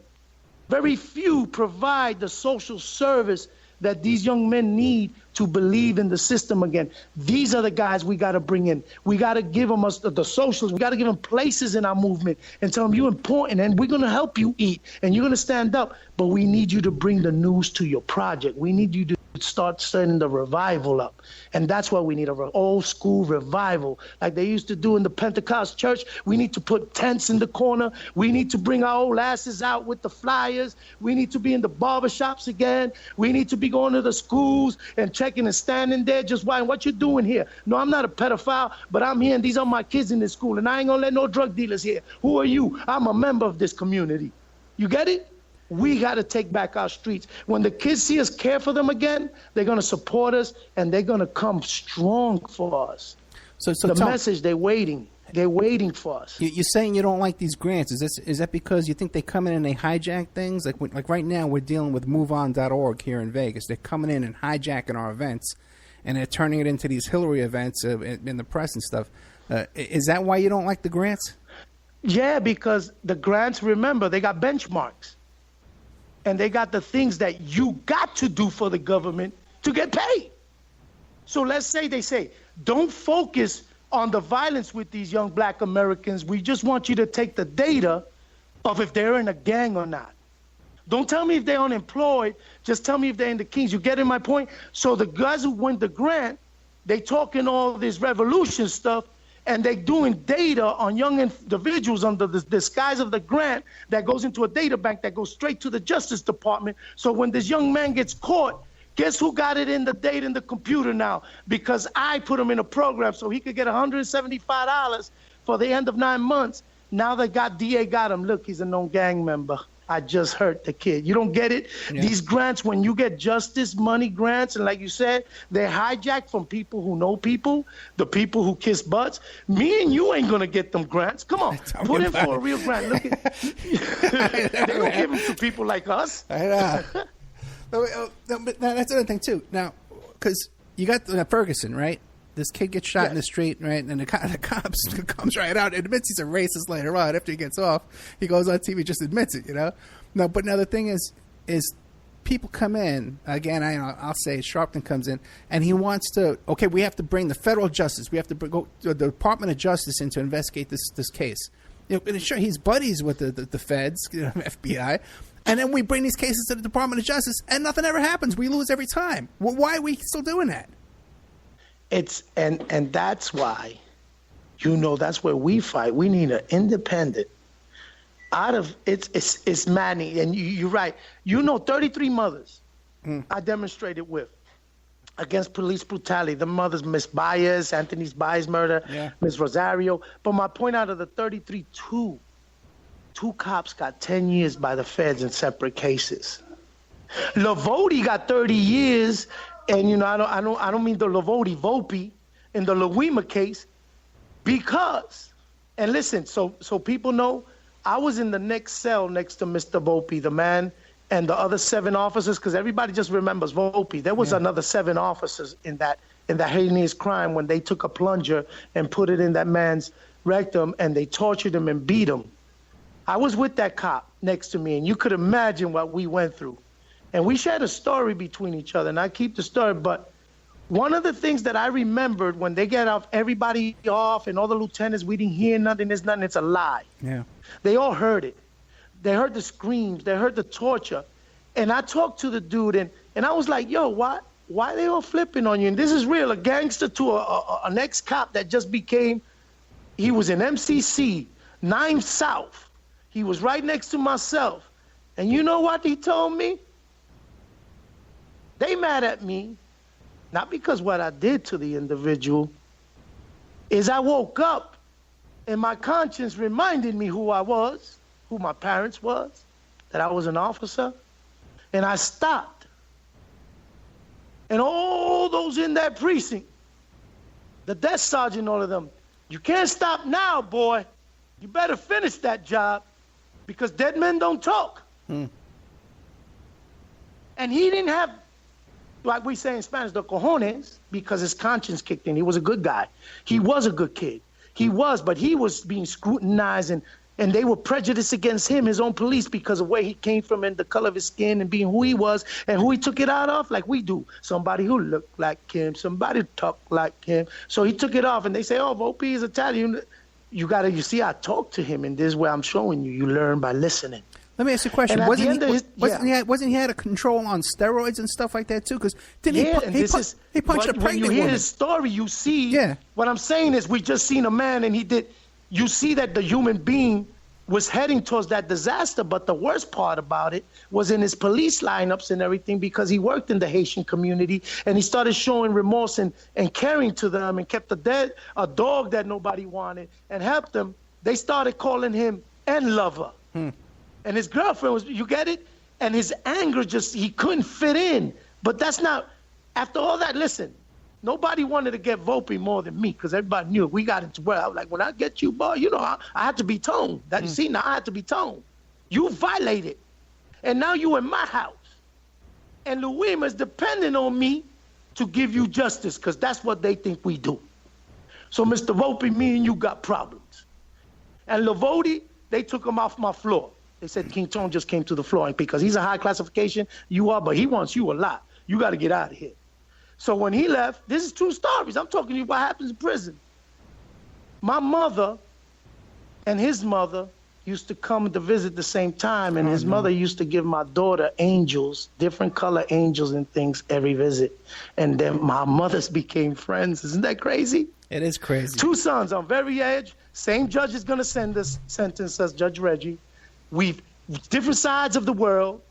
very few provide the social service that these young men need to believe in the system again. These are the guys we got to bring in. We got to give them the socials. We got to give them places in our movement and tell them you're important and we're going to help you eat and you're going to stand up. But we need you to bring the news to your project. We need you to start setting the revival up. And that's why we need an old school revival like they used to do in the Pentecost church. We need to put tents in the corner. We need to bring our old asses out with the flyers. We need to be in the barbershops again. We need to be going to the schools and checking and standing there just why what you doing here. No, I'm not a pedophile, but I'm here and these are my kids in this school and I ain't gonna let no drug dealers here. Who are you? I'm a member of this community. You get it? We got to take back our streets. When the kids see us care for them again, they're going to support us and they're going to come strong for us. So the message, they're waiting. They're waiting for us. You're saying you don't like these grants. Is that because you think they come in and they hijack things? Like right now we're dealing with MoveOn.org here in Vegas. They're coming in and hijacking our events and they're turning it into these Hillary events in the press and stuff. Is that why you don't like the grants? Yeah, because the grants, remember, they got benchmarks. And they got the things that you got to do for the government to get paid. So let's say they say, don't focus on the violence with these young black Americans. We just want you to take the data of if they're in a gang or not. Don't tell me if they're unemployed. Just tell me if they're in the Kings. You getting my point? So the guys who win the grant, they talking all this revolution stuff, and they're doing data on young individuals under the disguise of the grant that goes into a data bank that goes straight to the Justice Department. So when this young man gets caught, guess who got it in the data in the computer now? Because I put him in a program so he could get $175 for the end of 9 months. Now the DA got him. Look, he's a known gang member. I just hurt the kid. You don't get it? Yeah. These grants, when you get justice money grants, and like you said, they're hijacked from people who know people, the people who kiss butts. Me and you ain't going to get them grants. Come on, put in for a real grant. Look at, they don't give them to people like us. I know. But that's another thing, too. Now, because you got Ferguson, right? This kid gets shot in the street, right? And the cops comes right out and admits he's a racist later on. After he gets off, he goes on TV, just admits it, you know? No, but now the thing is people come in, again, I'll say Sharpton comes in, and he wants to, okay, we have to bring the federal justice. We have to go to the Department of Justice in to investigate this case. And sure, he's buddies with the feds, FBI. And then we bring these cases to the Department of Justice, and nothing ever happens. We lose every time. Well, why are we still doing that? And that's why, that's where we fight. We need an independent. It's maddening, and you're right. 33 mothers I demonstrated with against police brutality. The mothers, Miss Baez, Anthony Baez murder, Miss Rosario. But my point out of the 33, two cops got 10 years by the feds in separate cases. Lavoti got 30 years, and I don't mean the Lavoti Volpe in the Luima case, because, and listen, so people know, I was in the next cell next to Mr. Volpe, the man, and the other 7 officers, because everybody just remembers Volpe. There was another 7 officers in that heinous crime when they took a plunger and put it in that man's rectum, and they tortured him and beat him. I was with that cop next to me, and you could imagine what we went through. And we shared a story between each other, and I keep the story. But one of the things that I remembered when they get off, everybody off, and all the lieutenants, we didn't hear nothing, there's nothing, it's a lie. Yeah. They all heard it. They heard the screams, they heard the torture. And I talked to the dude, and I was like, yo, why are they all flipping on you? And this is real, a gangster to an ex-cop that just became, he was in MCC, 9 South. He was right next to myself. And you know what he told me? They mad at me, not because what I did to the individual, is I woke up and my conscience reminded me who I was, who my parents was, that I was an officer, and I stopped. And all those in that precinct, the desk sergeant, all of them, you can't stop now, boy. You better finish that job, because dead men don't talk. And he didn't have, like we say in Spanish, the cojones, because his conscience kicked in. He was a good guy. He was a good kid. He was, but he was being scrutinized, and they were prejudiced against him, his own police, because of where he came from and the color of his skin and being who he was and who he took it out of, like we do. Somebody who looked like him, somebody who talked like him. So he took it off, and they say, oh, Volpe is Italian. You see, I talked to him, and this is where I'm showing you. You learn by listening. Let me ask you a question. Wasn't he had a control on steroids and stuff like that too? Because he punched a pregnant woman. When you hear his story, you see. What I'm saying is, we just seen a man, and he did. You see that the human being was heading towards that disaster. But the worst part about it was in his police lineups and everything, because he worked in the Haitian community, and he started showing remorse and caring to them, and kept a dog that nobody wanted, and helped them. They started calling him N Lover. And his girlfriend was, you get it? And his anger he couldn't fit in. But that's not, after all that, listen, nobody wanted to get Volpe more than me, because everybody knew we got into where I was like, when I get you, boy, I had to be toned. You see, now I had to be toned. You violated. And now you in my house. And Luima is depending on me to give you justice, because that's what they think we do. So, Mr. Volpe, me and you got problems. And Lavoti, they took him off my floor. They said King Tone just came to the floor, because he's a high classification, you are, but he wants you a lot. You got to get out of here. So when he left, this is true stories. I'm talking to you what happens in prison. My mother and his mother used to come to visit the same time, and his mother used to give my daughter angels, different color angels and things every visit. And then my mothers became friends. Isn't that crazy? It is crazy. 2 sons on very edge. Same judge is going to sentence us, Judge Reggie. We've different sides of the world,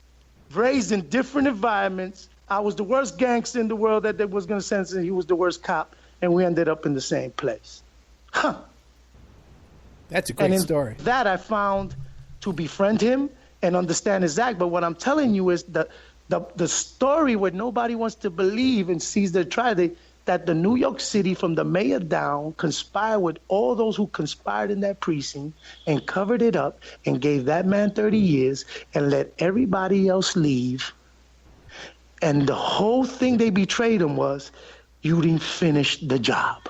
raised in different environments. I was the worst gangster in the world that they was going to sentence, and he was the worst cop, and we ended up in the same place. That's a great story. That I found to befriend him and understand his act. But what I'm telling you is the story where nobody wants to believe and sees their trial, that the New York City, from the mayor down, conspired with all those who conspired in that precinct and covered it up and gave that man 30 years and let everybody else leave. And the whole thing they betrayed him was, you didn't finish the job.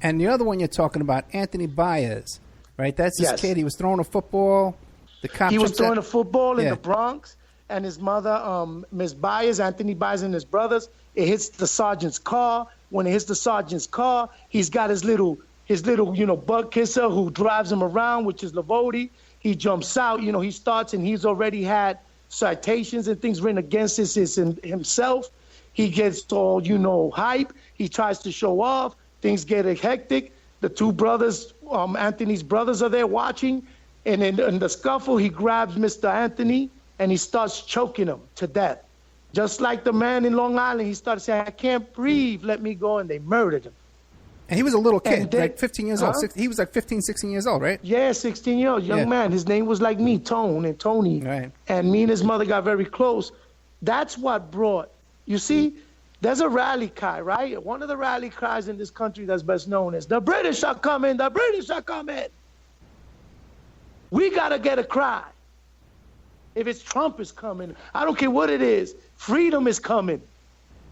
And the other one you're talking about, Anthony Baez, right? That's this kid. He was throwing a football. The cop he was throwing a football in the Bronx. and his mother, Miss Byers, Anthony Byers, and his brothers. It hits the sergeant's car. When it hits the sergeant's car, he's got his little, bug kisser who drives him around, which is Lavodi. He jumps out, he starts, and he's already had citations and things written against himself. He gets all, hype. He tries to show off. Things get hectic. The two brothers, Anthony's brothers, are there watching. And in the scuffle, he grabs Mr. Anthony and he starts choking him to death. Just like the man in Long Island, he started saying, "I can't breathe, let me go," and they murdered him. And he was a little kid, like 15 years old. He was like 15, 16 years old, right? Yeah, 16-year-old, young man. His name was like me, Tony. Right. And me and his mother got very close. That's what brought, you see, there's a rally cry, right? One of the rally cries in this country that's best known is, "The British are coming, the British are coming." We got to get a cry. If it's Trump is coming, I don't care what it is, freedom is coming.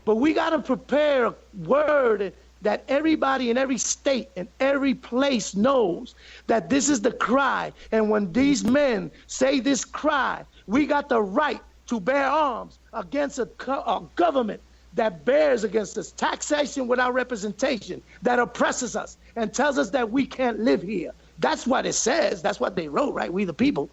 But we got to prepare a word that everybody in every state and every place knows that this is the cry. And when these men say this cry, we got the right to bear arms against a government that bears against us, taxation without representation, that oppresses us and tells us that we can't live here. That's what it says. That's what they wrote, right? We the people.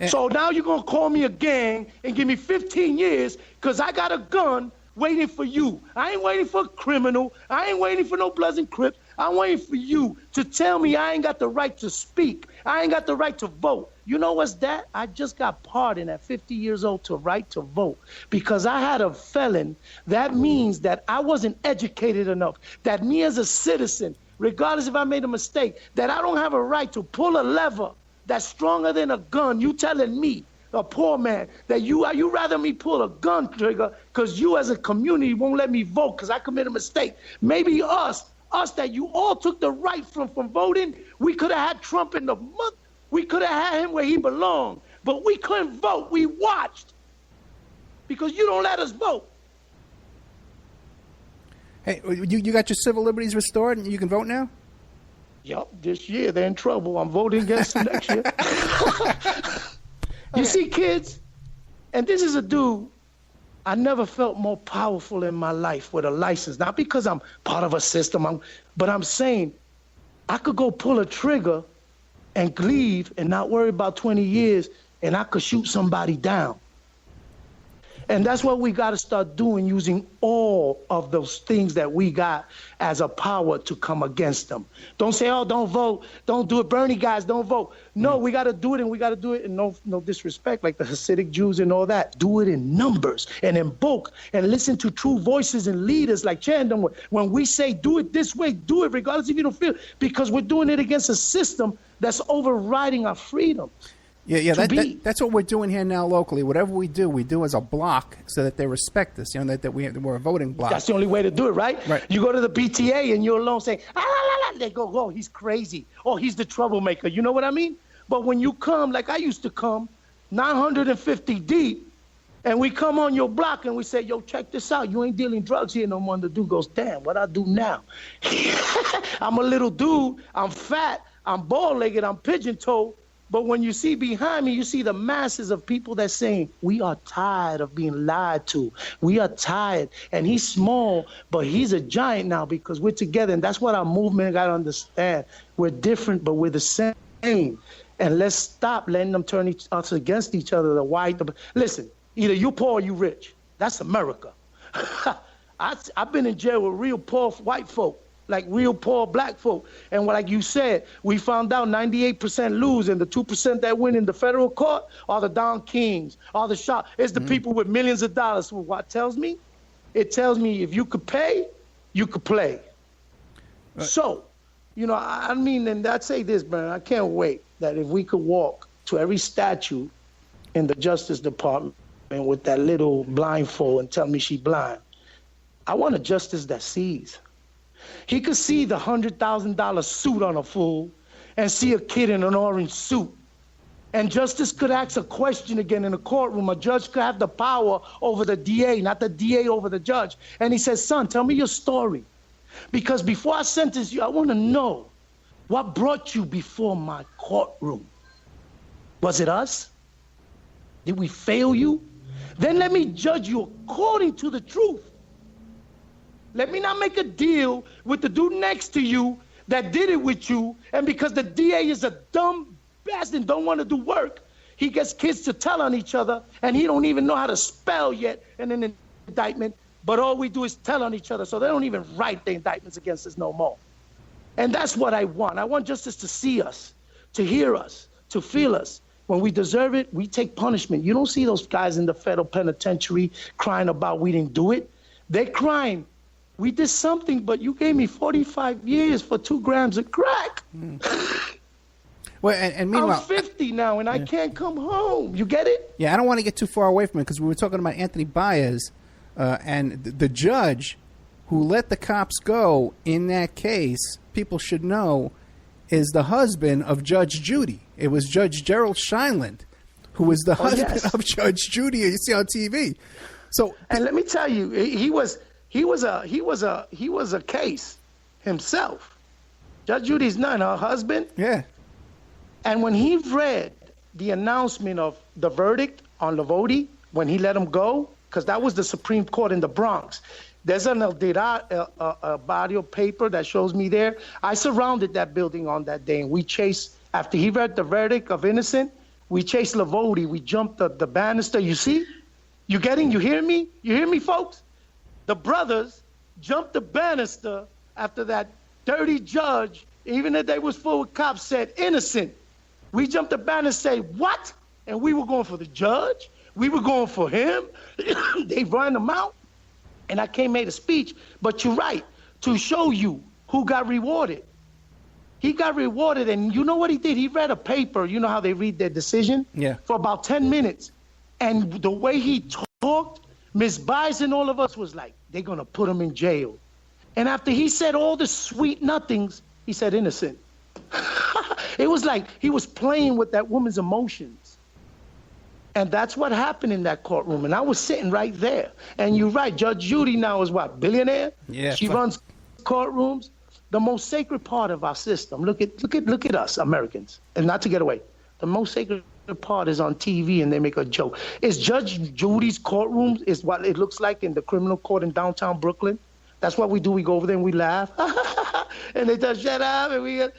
So now you're going to call me a gang and give me 15 years because I got a gun waiting for you. I ain't waiting for a criminal. I ain't waiting for no Bloods and Crips. I'm waiting for you to tell me I ain't got the right to speak. I ain't got the right to vote. You know what's that? I just got pardoned at 50 years old to right to vote because I had a felon. That means that I wasn't educated enough, that me as a citizen, regardless if I made a mistake, that I don't have a right to pull a lever that's stronger than a gun. You telling me, a poor man, that you rather me pull a gun trigger because you as a community won't let me vote because I commit a mistake. Maybe us that you all took the right from voting, we could have had Trump in the month. We could have had him where he belonged, but we couldn't vote. We watched because you don't let us vote. Hey, you got your civil liberties restored and you can vote now? Yup, this year they're in trouble. I'm voting against them next year. You see, kids, and this is a dude, I never felt more powerful in my life with a license. Not because I'm part of a system, but I'm saying I could go pull a trigger and leave and not worry about 20 years, and I could shoot somebody down. And that's what we got to start doing, using all of those things that we got as a power to come against them. Don't say, "Oh, don't vote. Don't do it. Bernie guys, don't vote." No, we got to do it, and we got to do it in no disrespect, like the Hasidic Jews and all that. Do it in numbers and in bulk and listen to true voices and leaders like Chandon. When we say do it this way, do it regardless if you don't feel it, because we're doing it against a system that's overriding our freedoms. Yeah, that's what we're doing here now locally. Whatever we do as a block so that they respect us, that we're a voting block. That's the only way to do it, right? Right. You go to the BTA and you're alone saying, "Ah, la, la, la." They go, "Oh, he's crazy. Oh, he's the troublemaker." You know what I mean? But when you come, like I used to come, 950 deep, and we come on your block and we say, "Yo, check this out. You ain't dealing drugs here no more." And the dude goes, "Damn, what I do now?" I'm a little dude. I'm fat. I'm bald-legged. I'm pigeon-toed. But when you see behind me, you see the masses of people that saying, "We are tired of being lied to. We are tired." And he's small, but he's a giant now because we're together. And that's what our movement got to understand. We're different, but we're the same. And let's stop letting them turn us against each other. Listen, either you poor or you rich. That's America. I've been in jail with real poor white folk, like real poor black folk. And like you said, we found out 98% lose, and the 2% that win in the federal court are the Don Kings, are the shop. It's the people with millions of dollars. So what tells me? It tells me if you could pay, you could play. Right. So, and I'd say this, man, I can't wait that if we could walk to every statue in the Justice Department with that little blindfold and tell me she blind. I want a justice that sees. He could see the $100,000 suit on a fool and see a kid in an orange suit. And justice could ask a question again in a courtroom. A judge could have the power over the DA, not the DA over the judge. And he says, "Son, tell me your story. Because before I sentence you, I want to know what brought you before my courtroom. Was it us? Did we fail you? Then let me judge you according to the truth. Let me not make a deal with the dude next to you that did it with you, and because the DA is a dumb bastard and don't want to do work, he gets kids to tell on each other, and he don't even know how to spell yet in an indictment, but all we do is tell on each other, so they don't even write the indictments against us no more. And that's what I want. I want justice to see us, to hear us, to feel us. When we deserve it, we take punishment. You don't see those guys in the federal penitentiary crying about we didn't do it. They're crying, we did something, but you gave me 45 years for 2 grams of crack. Well, and meanwhile, I'm 50 now, and I can't come home. You get it? Yeah, I don't want to get too far away from it because we were talking about Anthony Baez and the judge who let the cops go in that case, people should know, is the husband of Judge Judy. It was Judge Gerald Scheinland who was the husband of Judge Judy you see on TV. So, and let me tell you, he was a case himself. Judge Judy's not her husband. Yeah. And when he read the announcement of the verdict on Lavodi, when he let him go, because that was the Supreme Court in the Bronx, there's a body of paper that shows me there. I surrounded that building on that day, and we chased, after he read the verdict of innocent, we chased Lavodi. We jumped the banister. You see? You hear me? You hear me, folks? The brothers jumped the banister after that dirty judge, even if they was full of cops, said innocent. We jumped the banister and say, what? And we were going for the judge. We were going for him. They ran him out. And I made a speech. But you're right, to show you who got rewarded. He got rewarded, and you know what he did? He read a paper. You know how they read their decision? Yeah. For about 10 minutes. And the way he talked, Ms. Baez and all of us was like, they're going to put him in jail. And after he said all the sweet nothings, he said innocent. It was like he was playing with that woman's emotions. And that's what happened in that courtroom. And I was sitting right there. And you're right, Judge Judy now is what, billionaire? Yeah. She runs courtrooms. The most sacred part of our system. Look at us, Americans. And not to get away. The most sacred part is on TV and they make a joke. Is Judge Judy's courtroom is what it looks like in the criminal court in downtown Brooklyn. That's what we do. We go over there and we laugh. And they just shut up and we get...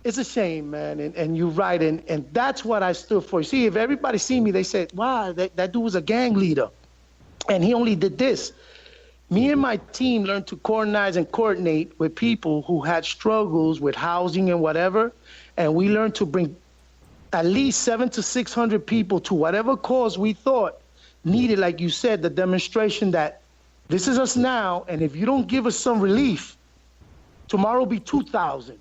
It's a shame, man, and you're right, and that's what I stood for. You see, if everybody see me, they say, wow, that dude was a gang leader, and he only did this. Me and my team learned to coordinate with people who had struggles with housing and whatever, and we learned to bring at least 700 to 600 people to whatever cause we thought needed, like you said, the demonstration that this is us now, and if you don't give us some relief, tomorrow will be 2,000.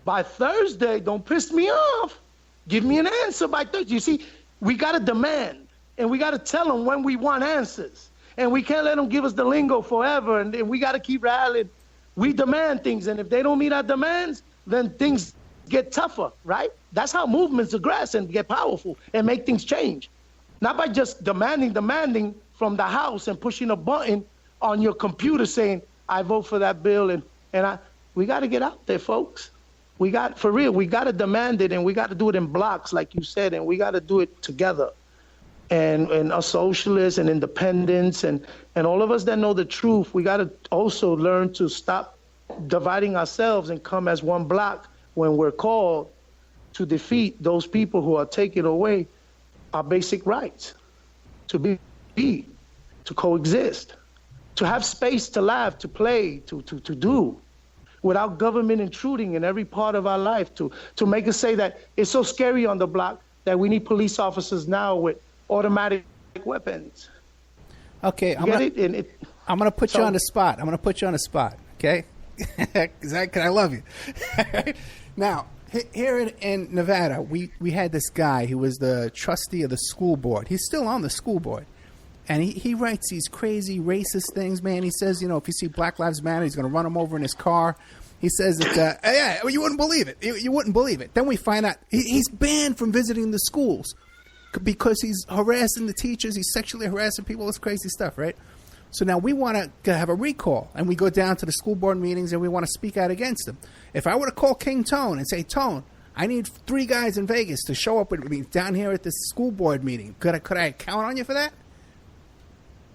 By Thursday, don't piss me off. Give me an answer by Thursday. You see, we got to demand, and we got to tell them when we want answers. And we can't let them give us the lingo forever, and we got to keep rallying. We demand things, and if they don't meet our demands, then things get tougher, right? That's how movements progress and get powerful and make things change. Not by just demanding from the House and pushing a button on your computer saying, I vote for that bill, we got to get out there, folks. We got to demand it, and we got to do it in blocks, like you said, and we got to do it together. And us socialists and independents and all of us that know the truth, we got to also learn to stop dividing ourselves and come as one block when we're called to defeat those people who are taking away our basic rights, to be, to coexist, to have space to laugh, to play, to do, without government intruding in every part of our life, to make us say that it's so scary on the block that we need police officers now with automatic weapons. Okay, I'm gonna put you on the spot. I'm gonna put you on the spot, okay? Because I love you. Now, here in Nevada, we had this guy who was the trustee of the school board. He's still on the school board. And he writes these crazy racist things, man. He says, if you see Black Lives Matter, he's going to run them over in his car. He says that, yeah, you wouldn't believe it. You wouldn't believe it. Then we find out he's banned from visiting the schools because he's harassing the teachers. He's sexually harassing people. This crazy stuff, right? So now we want to have a recall, and we go down to the school board meetings, and we want to speak out against him. If I were to call King Tone and say, Tone, I need 3 guys in Vegas to show up with me down here at this school board meeting. Could I count on you for that?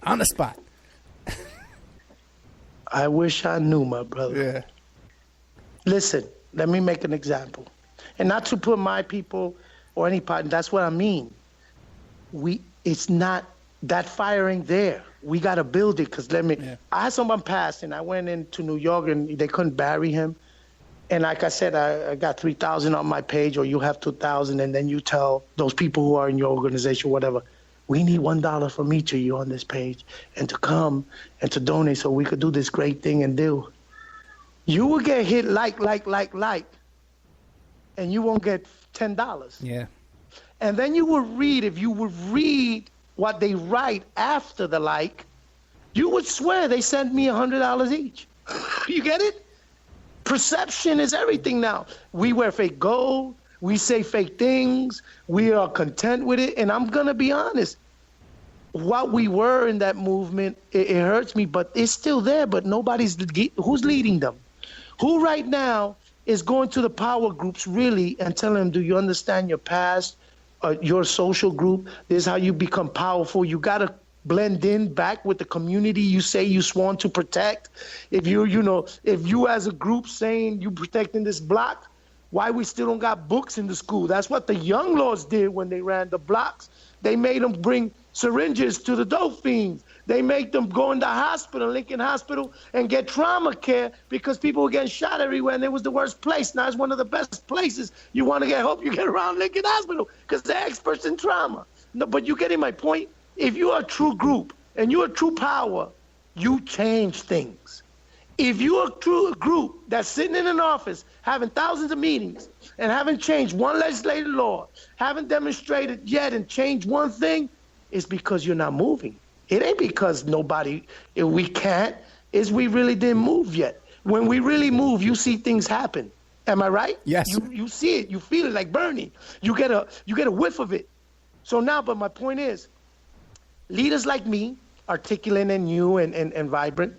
On the spot. I wish I knew, my brother. Yeah. Listen, let me make an example. And not to put my people or any part, that's what I mean. It's not that fire ain't there. We got to build it because I had someone pass and I went into New York and they couldn't bury him. And like I said, I got 3,000 on my page, or you have 2,000, and then you tell those people who are in your organization, whatever, we need $1 from each of you on this page and to come and to donate so we could do this great thing and do. You will get hit like, and you won't get $10. Yeah. And then you will read, if you would read what they write after the like, you would swear they sent me $100 each. You get it? Perception is everything now. We wear fake gold. We say fake things. We are content with it. And I'm going to be honest. What we were in that movement, it hurts me, but it's still there. But who's leading them? Who right now is going to the power groups really and telling them, do you understand your past, your social group? This is how you become powerful. You got to blend in back with the community you say you sworn to protect. If you as a group saying you protecting this block, why we still don't got books in the school? That's what the young lords did when they ran the blocks. They made them bring syringes to the dope fiends. They make them go in the hospital, Lincoln Hospital, and get trauma care because people were getting shot everywhere, and it was the worst place. Now it's one of the best places you want to get help. You get around Lincoln Hospital because they're experts in trauma. No, but you getting my point? If you're a true group and you're a true power, you change things. If you're a true group that's sitting in an office having thousands of meetings and haven't changed one legislative law, haven't demonstrated yet and changed one thing, it's because you're not moving. It ain't because we can't, it's we really didn't move yet. When we really move, you see things happen. Am I right? Yes. You see it, you feel it like burning. You get a whiff of it. So now, but my point is, leaders like me, articulate and new and vibrant.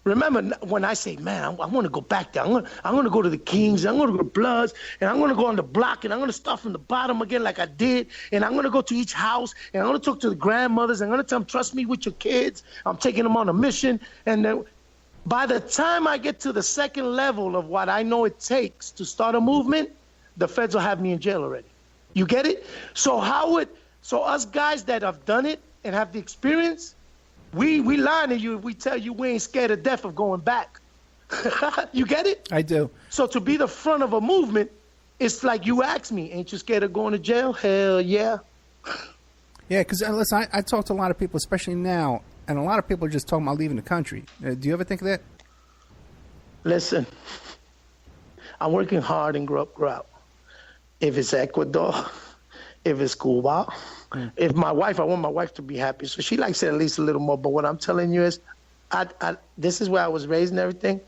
Remember, when I say, man, I want to go back there. I'm going to go to the Kings. I'm going to go to Bloods. And I'm going to go on the block. And I'm going to start from the bottom again like I did. And I'm going to go to each house. And I'm going to talk to the grandmothers. I'm going to tell them, trust me with your kids. I'm taking them on a mission. And then by the time I get to the second level of what I know it takes to start a movement, the feds will have me in jail already. You get it? So us guys that have done it and have the experience, we lying to you if we tell you we ain't scared of death of going back. You get it? I do. So to be the front of a movement, it's like you asked me, ain't you scared of going to jail? Hell yeah. Yeah, because listen, I talk to a lot of people, especially now, and a lot of people are just talking about leaving the country. Do you ever think of that? Listen, I'm working hard and grow up. If it's Ecuador, if it's Cuba, if I want my wife to be happy. So she likes it at least a little more. But what I'm telling you is, this is where I was raised and everything.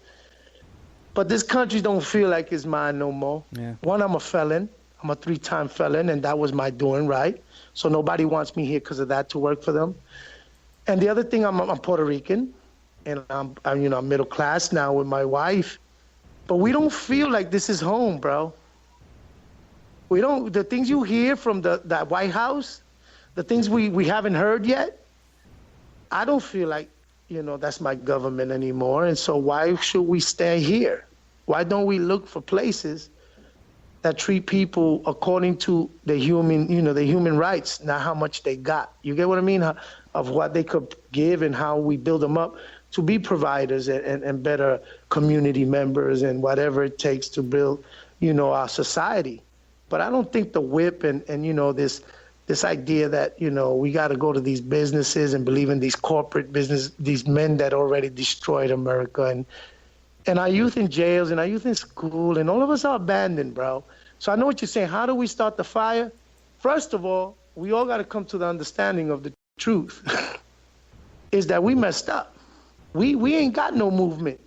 But this country don't feel like it's mine no more. Yeah. One, I'm a felon. I'm a 3-time felon, and that was my doing, right? So nobody wants me here because of that to work for them. And the other thing, I'm Puerto Rican, and I'm middle class now with my wife. But we don't feel like this is home, bro. We don't. The things you hear from that White House, the things we haven't heard yet, I don't feel like, that's my government anymore. And so why should we stay here? Why don't we look for places that treat people according to the human rights, not how much they got? You get what I mean? Of what they could give and how we build them up to be providers and better community members and whatever it takes to build, our society. But I don't think the whip and this idea that, we got to go to these businesses and believe in these corporate business, these men that already destroyed America and our youth in jails and our youth in school, and all of us are abandoned, bro. So I know what you're saying. How do we start the fire? First of all, we all got to come to the understanding of the truth is that we messed up. We ain't got no movement.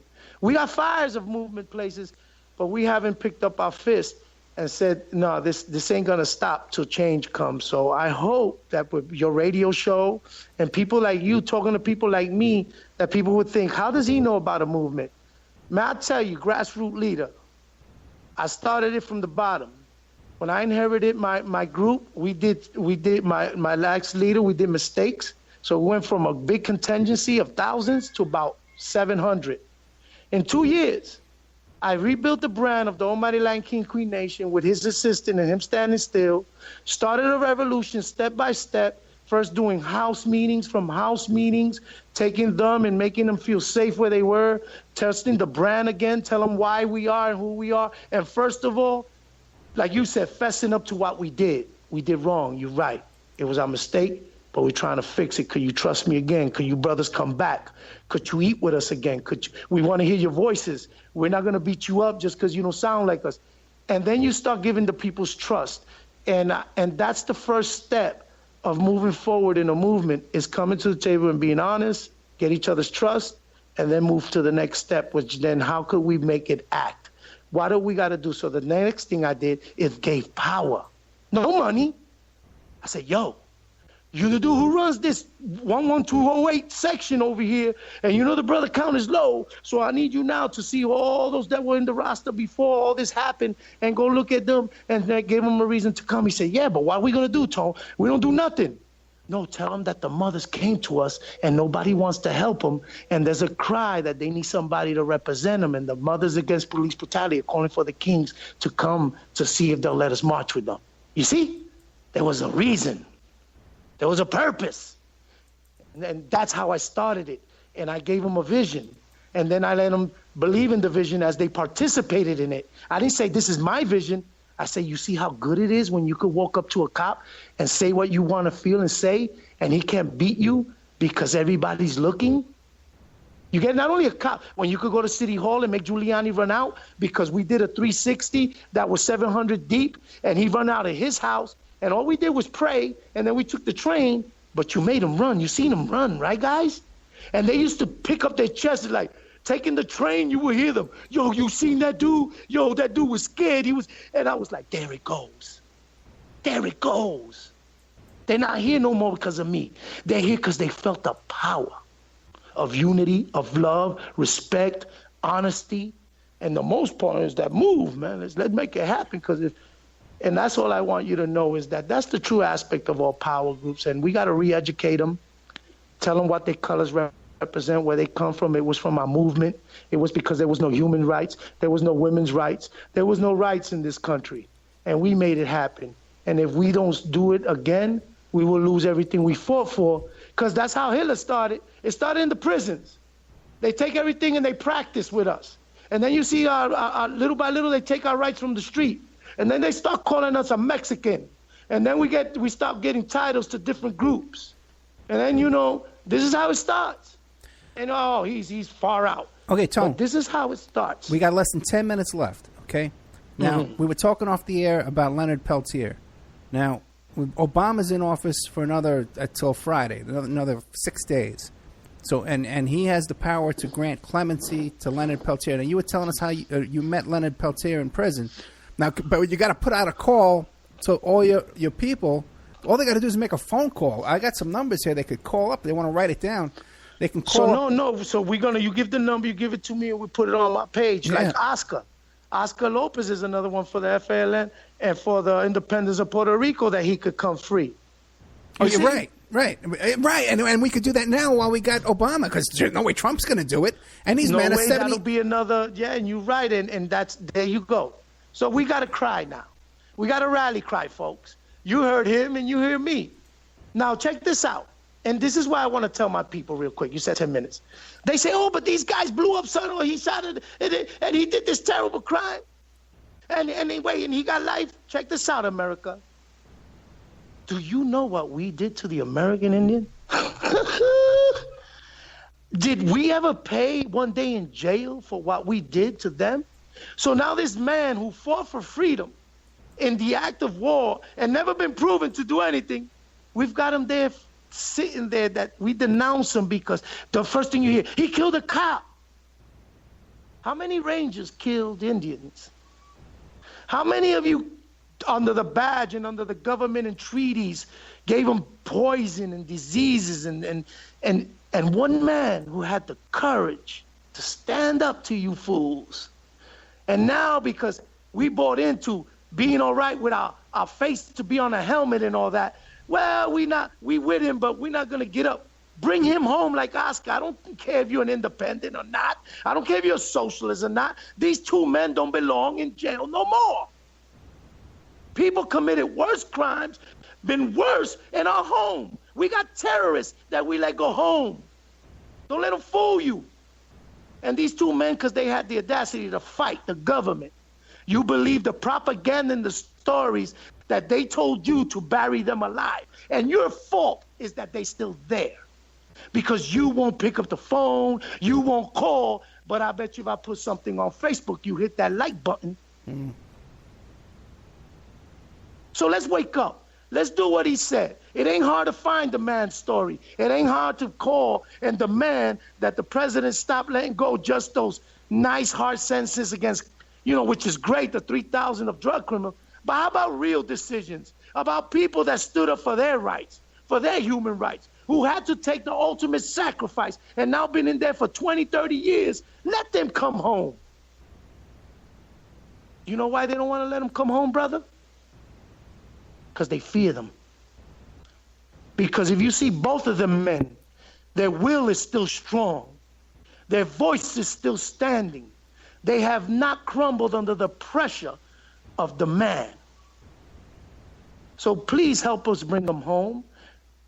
We got fires of movement places, but we haven't picked up our fist and said, no, this ain't going to stop till change comes. So I hope that with your radio show and people like you talking to people like me, that people would think, how does he know about a movement? Man, I tell you, grassroots leader, I started it from the bottom. When I inherited my group, we did my last leader, we did mistakes. So we went from a big contingency of thousands to about 700. In 2 years, I rebuilt the brand of the Almighty Lion King Queen Nation with his assistant and him standing still, started a revolution step by step, first doing house meetings, taking them and making them feel safe where they were, testing the brand again, tell them why we are and who we are. And first of all, like you said, fessing up to what we did. We did wrong, you're right. It was our mistake, but we're trying to fix it. Could you trust me again? Could you brothers come back? Could you eat with us again? We want to hear your voices. We're not going to beat you up just because you don't sound like us. And then you start giving the people's trust. And that's the first step of moving forward in a movement, is coming to the table and being honest, get each other's trust, and then move to the next step, which then how could we make it act? What do we got to do? So the next thing I did is gave power. No money. I said, yo, you the dude who runs this 11208 section over here, and you know the brother count is low, so I need you now to see all those that were in the roster before all this happened and go look at them, and then gave them a reason to come. He said, yeah, but what are we going to do, Tone? We don't do nothing. No, tell them that the mothers came to us and nobody wants to help them, and there's a cry that they need somebody to represent them, and the Mothers Against Police Brutality are calling for the Kings to come to see if they'll let us march with them. You see? There was a reason. There was a purpose. And that's how I started it. And I gave them a vision. And then I let them believe in the vision as they participated in it. I didn't say, this is my vision. I say, you see how good it is when you could walk up to a cop and say what you want to feel and say, and he can't beat you because everybody's looking? You get not only a cop, when you could go to City Hall and make Giuliani run out because we did a 360 that was 700 deep, and he run out of his house, and all we did was pray, and then we took the train, but you made him run. You seen him run, right, guys? And they used to pick up their chests like, taking the train, you would hear them. Yo, you seen that dude? Yo, that dude was scared. And I was like, there it goes. There it goes. They're not here no more because of me. They're here because they felt the power of unity, of love, respect, honesty. And the most part is that move, man. Let's make it happen, and that's all I want you to know, is that that's the true aspect of all power groups. And we got to re-educate them, tell them what their colors represent, where they come from. It was from our movement. It was because there was no human rights. There was no women's rights. There was no rights in this country. And we made it happen. And if we don't do it again, we will lose everything we fought for, because that's how Hitler started. It started in the prisons. They take everything and they practice with us. And then you see our little by little, they take our rights from the street. And then they start calling us a Mexican. And then we start getting titles to different groups. And then, this is how it starts. And he's far out. Okay, Tom. But this is how it starts. We got less than 10 minutes left, okay? Now, we were talking off the air about Leonard Peltier. Now, Obama's in office for until Friday, another 6 days. So, and he has the power to grant clemency to Leonard Peltier. Now, you were telling us how you met Leonard Peltier in prison. Now, but you got to put out a call to all your people. All they got to do is make a phone call. I got some numbers here they could call up. They want to write it down. They can call. So you give the number, you give it to me, and we put it on my page. Yeah. Like Oscar. Oscar Lopez is another one for the FALN and for the independence of Puerto Rico that he could come free. You're right. And we could do that now while we got Obama, because there's no way Trump's going to do it. And he's man of 70. That'll be another, and you're right. And that's, there you go. So we got to cry now. We got to rally cry, folks. You heard him and you hear me. Now, check this out. And this is why I want to tell my people real quick. You said 10 minutes. They say, but these guys blew up son, or he shot it, and he did this terrible crime. And he got life. Check this out, America. Do you know what we did to the American Indian? Did we ever pay one day in jail for what we did to them? So now this man who fought for freedom in the act of war and never been proven to do anything, we've got him there sitting there that we denounce him because the first thing you hear, he killed a cop. How many Rangers killed Indians? How many of you under the badge and under the government and treaties gave them poison and diseases and one man who had the courage to stand up to you fools? And now, because we bought into being all right with our face to be on a helmet and all that. Well, we with him, but we're not going to get up. Bring him home like Oscar. I don't care if you're an independent or not. I don't care if you're a socialist or not. These two men don't belong in jail no more. People committed worse crimes, been worse in our home. We got terrorists that we let go home. Don't let them fool you. And these two men, because they had the audacity to fight the government. You believe the propaganda and the stories that they told you to bury them alive. And your fault is that they still there. Because you won't pick up the phone, you won't call, but I bet you if I put something on Facebook, you hit that like button. So let's wake up. Let's do what he said. It ain't hard to find the man's story. It ain't hard to call and demand that the president stop letting go just those nice hard sentences against, which is great, the 3,000 of drug criminals. But how about real decisions about people that stood up for their rights, for their human rights, who had to take the ultimate sacrifice and now been in there for 20, 30 years? Let them come home. You know why they don't want to let them come home, brother? Because they fear them. Because if you see both of them men, their will is still strong. Their voice is still standing. They have not crumbled under the pressure of the man. So please help us bring them home.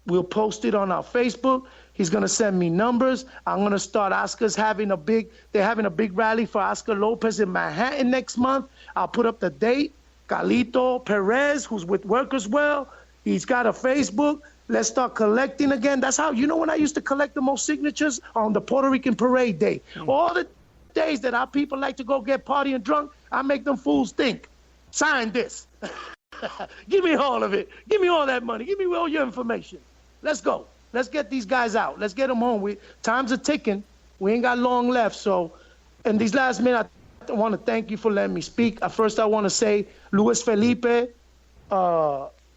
We'll post it on our Facebook. He's going to send me numbers. I'm going to start. They're having a big rally for Oscar Lopez in Manhattan next month. I'll put up the date. Carlito Perez, who's with Workers Well, he's got a Facebook. Let's start collecting again. That's how, when I used to collect the most signatures? On the Puerto Rican Parade Day. All the days that our people like to go get party and drunk, I make them fools think. Sign this. Give me all of it. Give me all that money. Give me all your information. Let's go. Let's get these guys out. Let's get them home. Time's are ticking. We ain't got long left. So in these last minutes, I want to thank you for letting me speak. First, I want to say, Luis Felipe,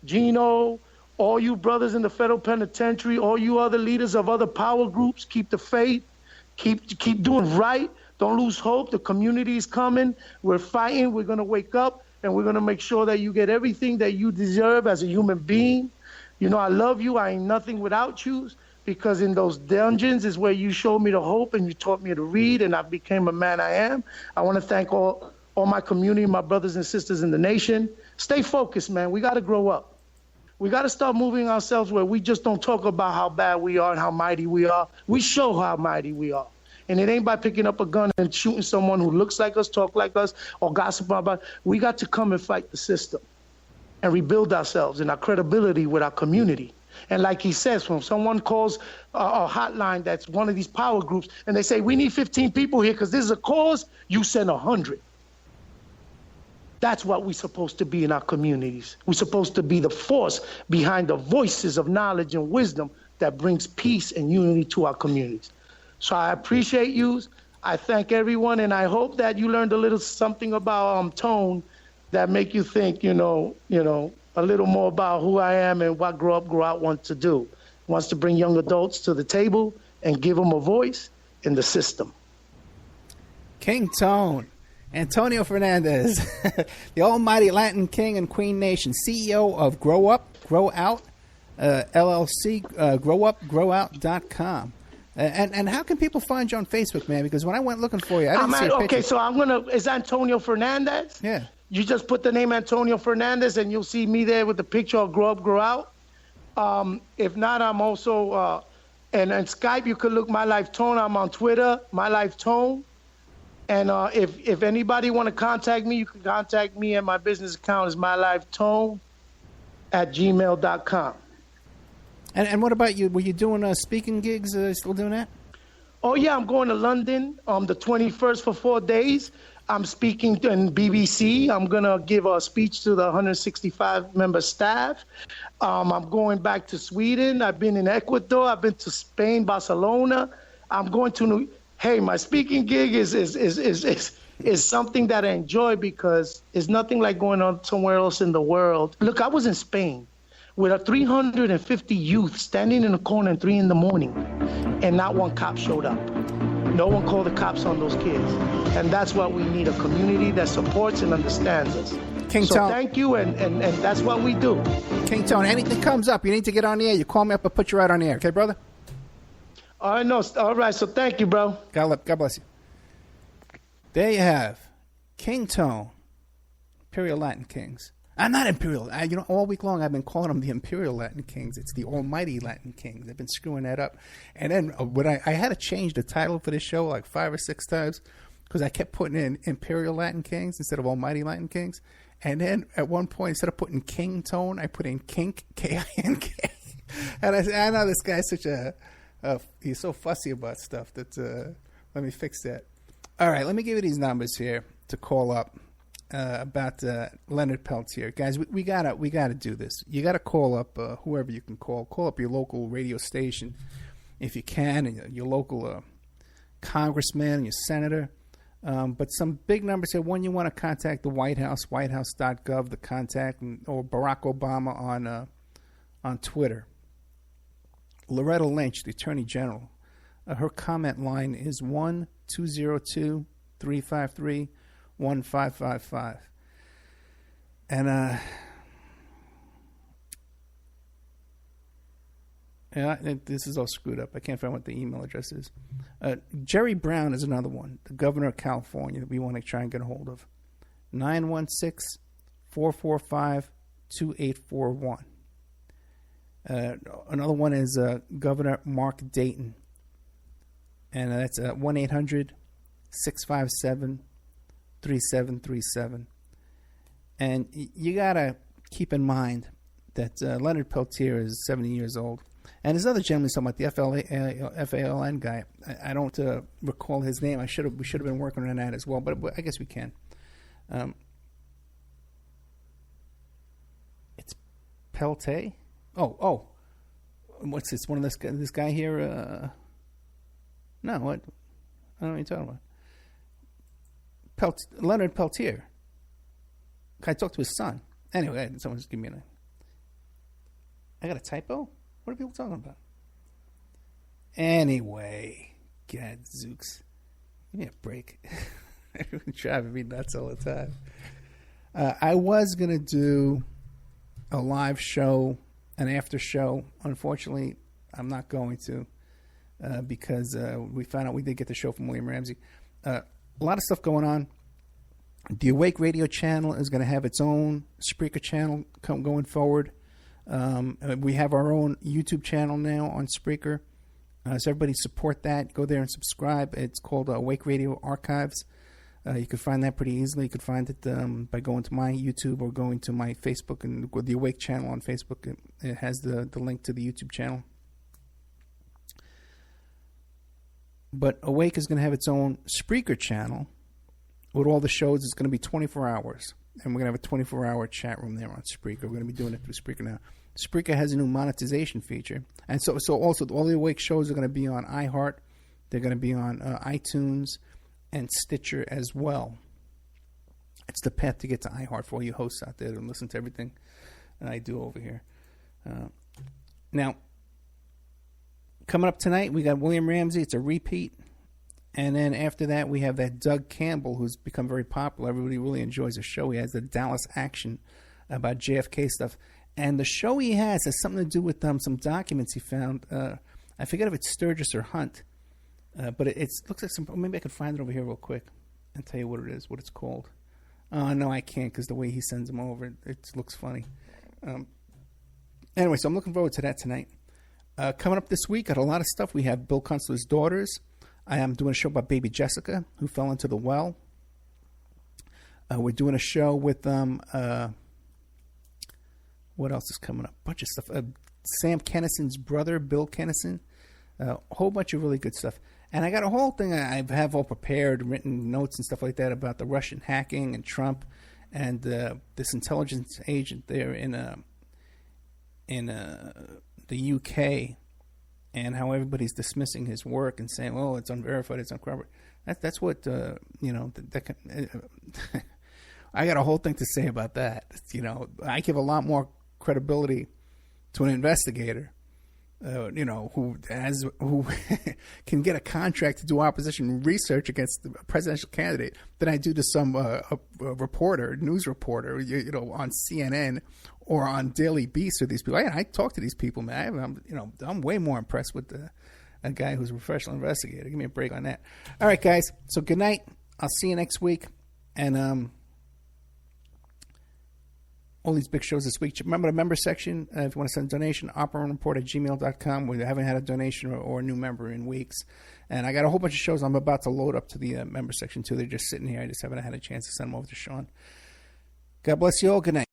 Gino, all you brothers in the federal penitentiary, all you other leaders of other power groups, keep the faith. Keep doing right. Don't lose hope. The community is coming. We're fighting. We're going to wake up, and we're going to make sure that you get everything that you deserve as a human being. I love you. I ain't nothing without you, because in those dungeons is where you showed me the hope and you taught me to read, and I became a man I am. I want to thank all my community, my brothers and sisters in the nation. Stay focused, man. We got to grow up. We got to start moving ourselves where we just don't talk about how bad we are and how mighty we are. We show how mighty we are. And it ain't by picking up a gun and shooting someone who looks like us, talk like us, or gossip about. We got to come and fight the system and rebuild ourselves and our credibility with our community. And like he says, when someone calls a hotline that's one of these power groups and they say, we need 15 people here because this is a cause, you send 100. That's what we're supposed to be in our communities. We're supposed to be the force behind the voices of knowledge and wisdom that brings peace and unity to our communities. So I appreciate you. I thank everyone, and I hope that you learned a little something about tone that make you think, a little more about who I am and what Grow Up, Grow Out wants to do. Wants to bring young adults to the table and give them a voice in the system. King Tone, Antonio Fernandez, the almighty Latin king and queen nation, CEO of Grow Up, Grow Out, LLC, growupgrowout.com. And how can people find you on Facebook, man? Because when I went looking for you, I didn't see a picture. Okay, so is Antonio Fernandez? Yeah. You just put the name Antonio Fernandez, and you'll see me there with the picture of Grow Up, Grow Out. If not, I'm also, and on Skype, you could look My Life Tone. I'm on Twitter, My Life Tone. And if anybody want to contact me, you can contact me, and my business account is mylifetone@gmail.com. And what about you? Were you doing speaking gigs? Still doing that? Oh, yeah, I'm going to London the 21st for 4 days. I'm speaking in BBC. I'm going to give a speech to the 165-member staff. I'm going back to Sweden. I've been in Ecuador. I've been to Spain, Barcelona. I'm going to my speaking gig is something that I enjoy because it's nothing like going on somewhere else in the world. Look, I was in Spain with 350 youth standing in a corner at 3 a.m, and not one cop showed up. No one called the cops on those kids. And that's what we need, a community that supports and understands us. King So Tone. thank you, and that's what we do. King Tone, anything comes up, you need to get on the air, you call me up, I'll put you right on the air. Okay, brother? All right, no, all right, so thank you, bro. God bless you. There you have King Tone, Imperial Latin Kings. I'm not Imperial. All week long I've been calling them the Imperial Latin Kings. It's the Almighty Latin Kings. I've been screwing that up. And then when I had to change the title for this show like 5 or 6 times because I kept putting in Imperial Latin Kings instead of Almighty Latin Kings. And then at one point, instead of putting King Tone, I put in Kink, K-I-N-K. And I said, I know this guy's such he's so fussy about stuff that let me fix that. All right, let me give you these numbers here to call up. About Leonard Peltier, guys. We gotta do this. You gotta call up whoever you can call. Call up your local radio station if you can, and your local congressman, your senator. But some big numbers here. One, you want to contact the White House, whitehouse.gov, the contact, or Barack Obama on Twitter. Loretta Lynch, the Attorney General. Her comment line is 1-202-353. 1555. And this is all screwed up. I can't find what the email address is. Jerry Brown is another one, the governor of California that we want to try and get a hold of. 916-445-2841. Another one is Governor Mark Dayton. And that's 1-800-657-3737. And you gotta keep in mind that Leonard Peltier is 70 years old, and there's another gentleman talking about the FALN guy. I don't recall his name. We should have been working on that as well, but I guess we can. It's Peltier. Oh, what's this? One of this guy here? No, what? I don't know what you're talking about. Leonard Peltier. I talked to his son. Anyway, someone just give me I got a typo? What are people talking about? Anyway, God, Zooks. Give me a break. Everyone's driving me nuts all the time. I was going to do a live show, an after show. Unfortunately, I'm not going to because we found out we did get the show from William Ramsey. A lot of stuff going on. The Awake Radio channel is going to have its own Spreaker channel going forward. We have our own YouTube channel now on Spreaker. So everybody support that. Go there and subscribe. It's called Awake Radio Archives. You can find that pretty easily. You can find it by going to my YouTube or going to my Facebook and the Awake channel on Facebook. It has the link to the YouTube channel. But Awake is going to have its own Spreaker channel with all the shows. It's going to be 24 hours. And we're going to have a 24-hour chat room there on Spreaker. We're going to be doing it through Spreaker now. Spreaker has a new monetization feature. And so also all the Awake shows are going to be on iHeart. They're going to be on iTunes and Stitcher as well. It's the path to get to iHeart for all you hosts out there and listen to everything that I do over here. Now, coming up tonight, we got William Ramsey. It's a repeat. And then after that, we have that Doug Campbell, who's become very popular. Everybody really enjoys the show. He has the Dallas Action about JFK stuff. And the show he has something to do with some documents he found. I forget if it's Sturgis or Hunt. But it looks like some. Maybe I could find it over here real quick and tell you what it is, what it's called. No, I can't because the way he sends them over, it looks funny. Anyway, so I'm looking forward to that tonight. Coming up this week, got a lot of stuff. We have Bill Kunstler's Daughters. I am doing a show about baby Jessica, who fell into the well. We're doing a show with what else is coming up? A bunch of stuff. Sam Kennison's brother, Bill Kennison. A whole bunch of really good stuff. And I got a whole thing I have all prepared, written notes and stuff like that about the Russian hacking and Trump and this intelligence agent there in the UK, and how everybody's dismissing his work and saying, "Oh, it's unverified, it's uncorroborated." That's what I got a whole thing to say about that. I give a lot more credibility to an investigator who can get a contract to do opposition research against the presidential candidate than I do to some news reporter, on CNN or on Daily Beast or these people. I talk to these people, man. I'm way more impressed with a guy who's a professional investigator. Give me a break on that. All right, guys. So good night. I'll see you next week. And all these big shows this week. Remember the member section. If you want to send a donation, oppermanreport@gmail.com. We haven't had a donation or a new member in weeks. And I got a whole bunch of shows I'm about to load up to the member section, too. They're just sitting here. I just haven't had a chance to send them over to Sean. God bless you all. Good night.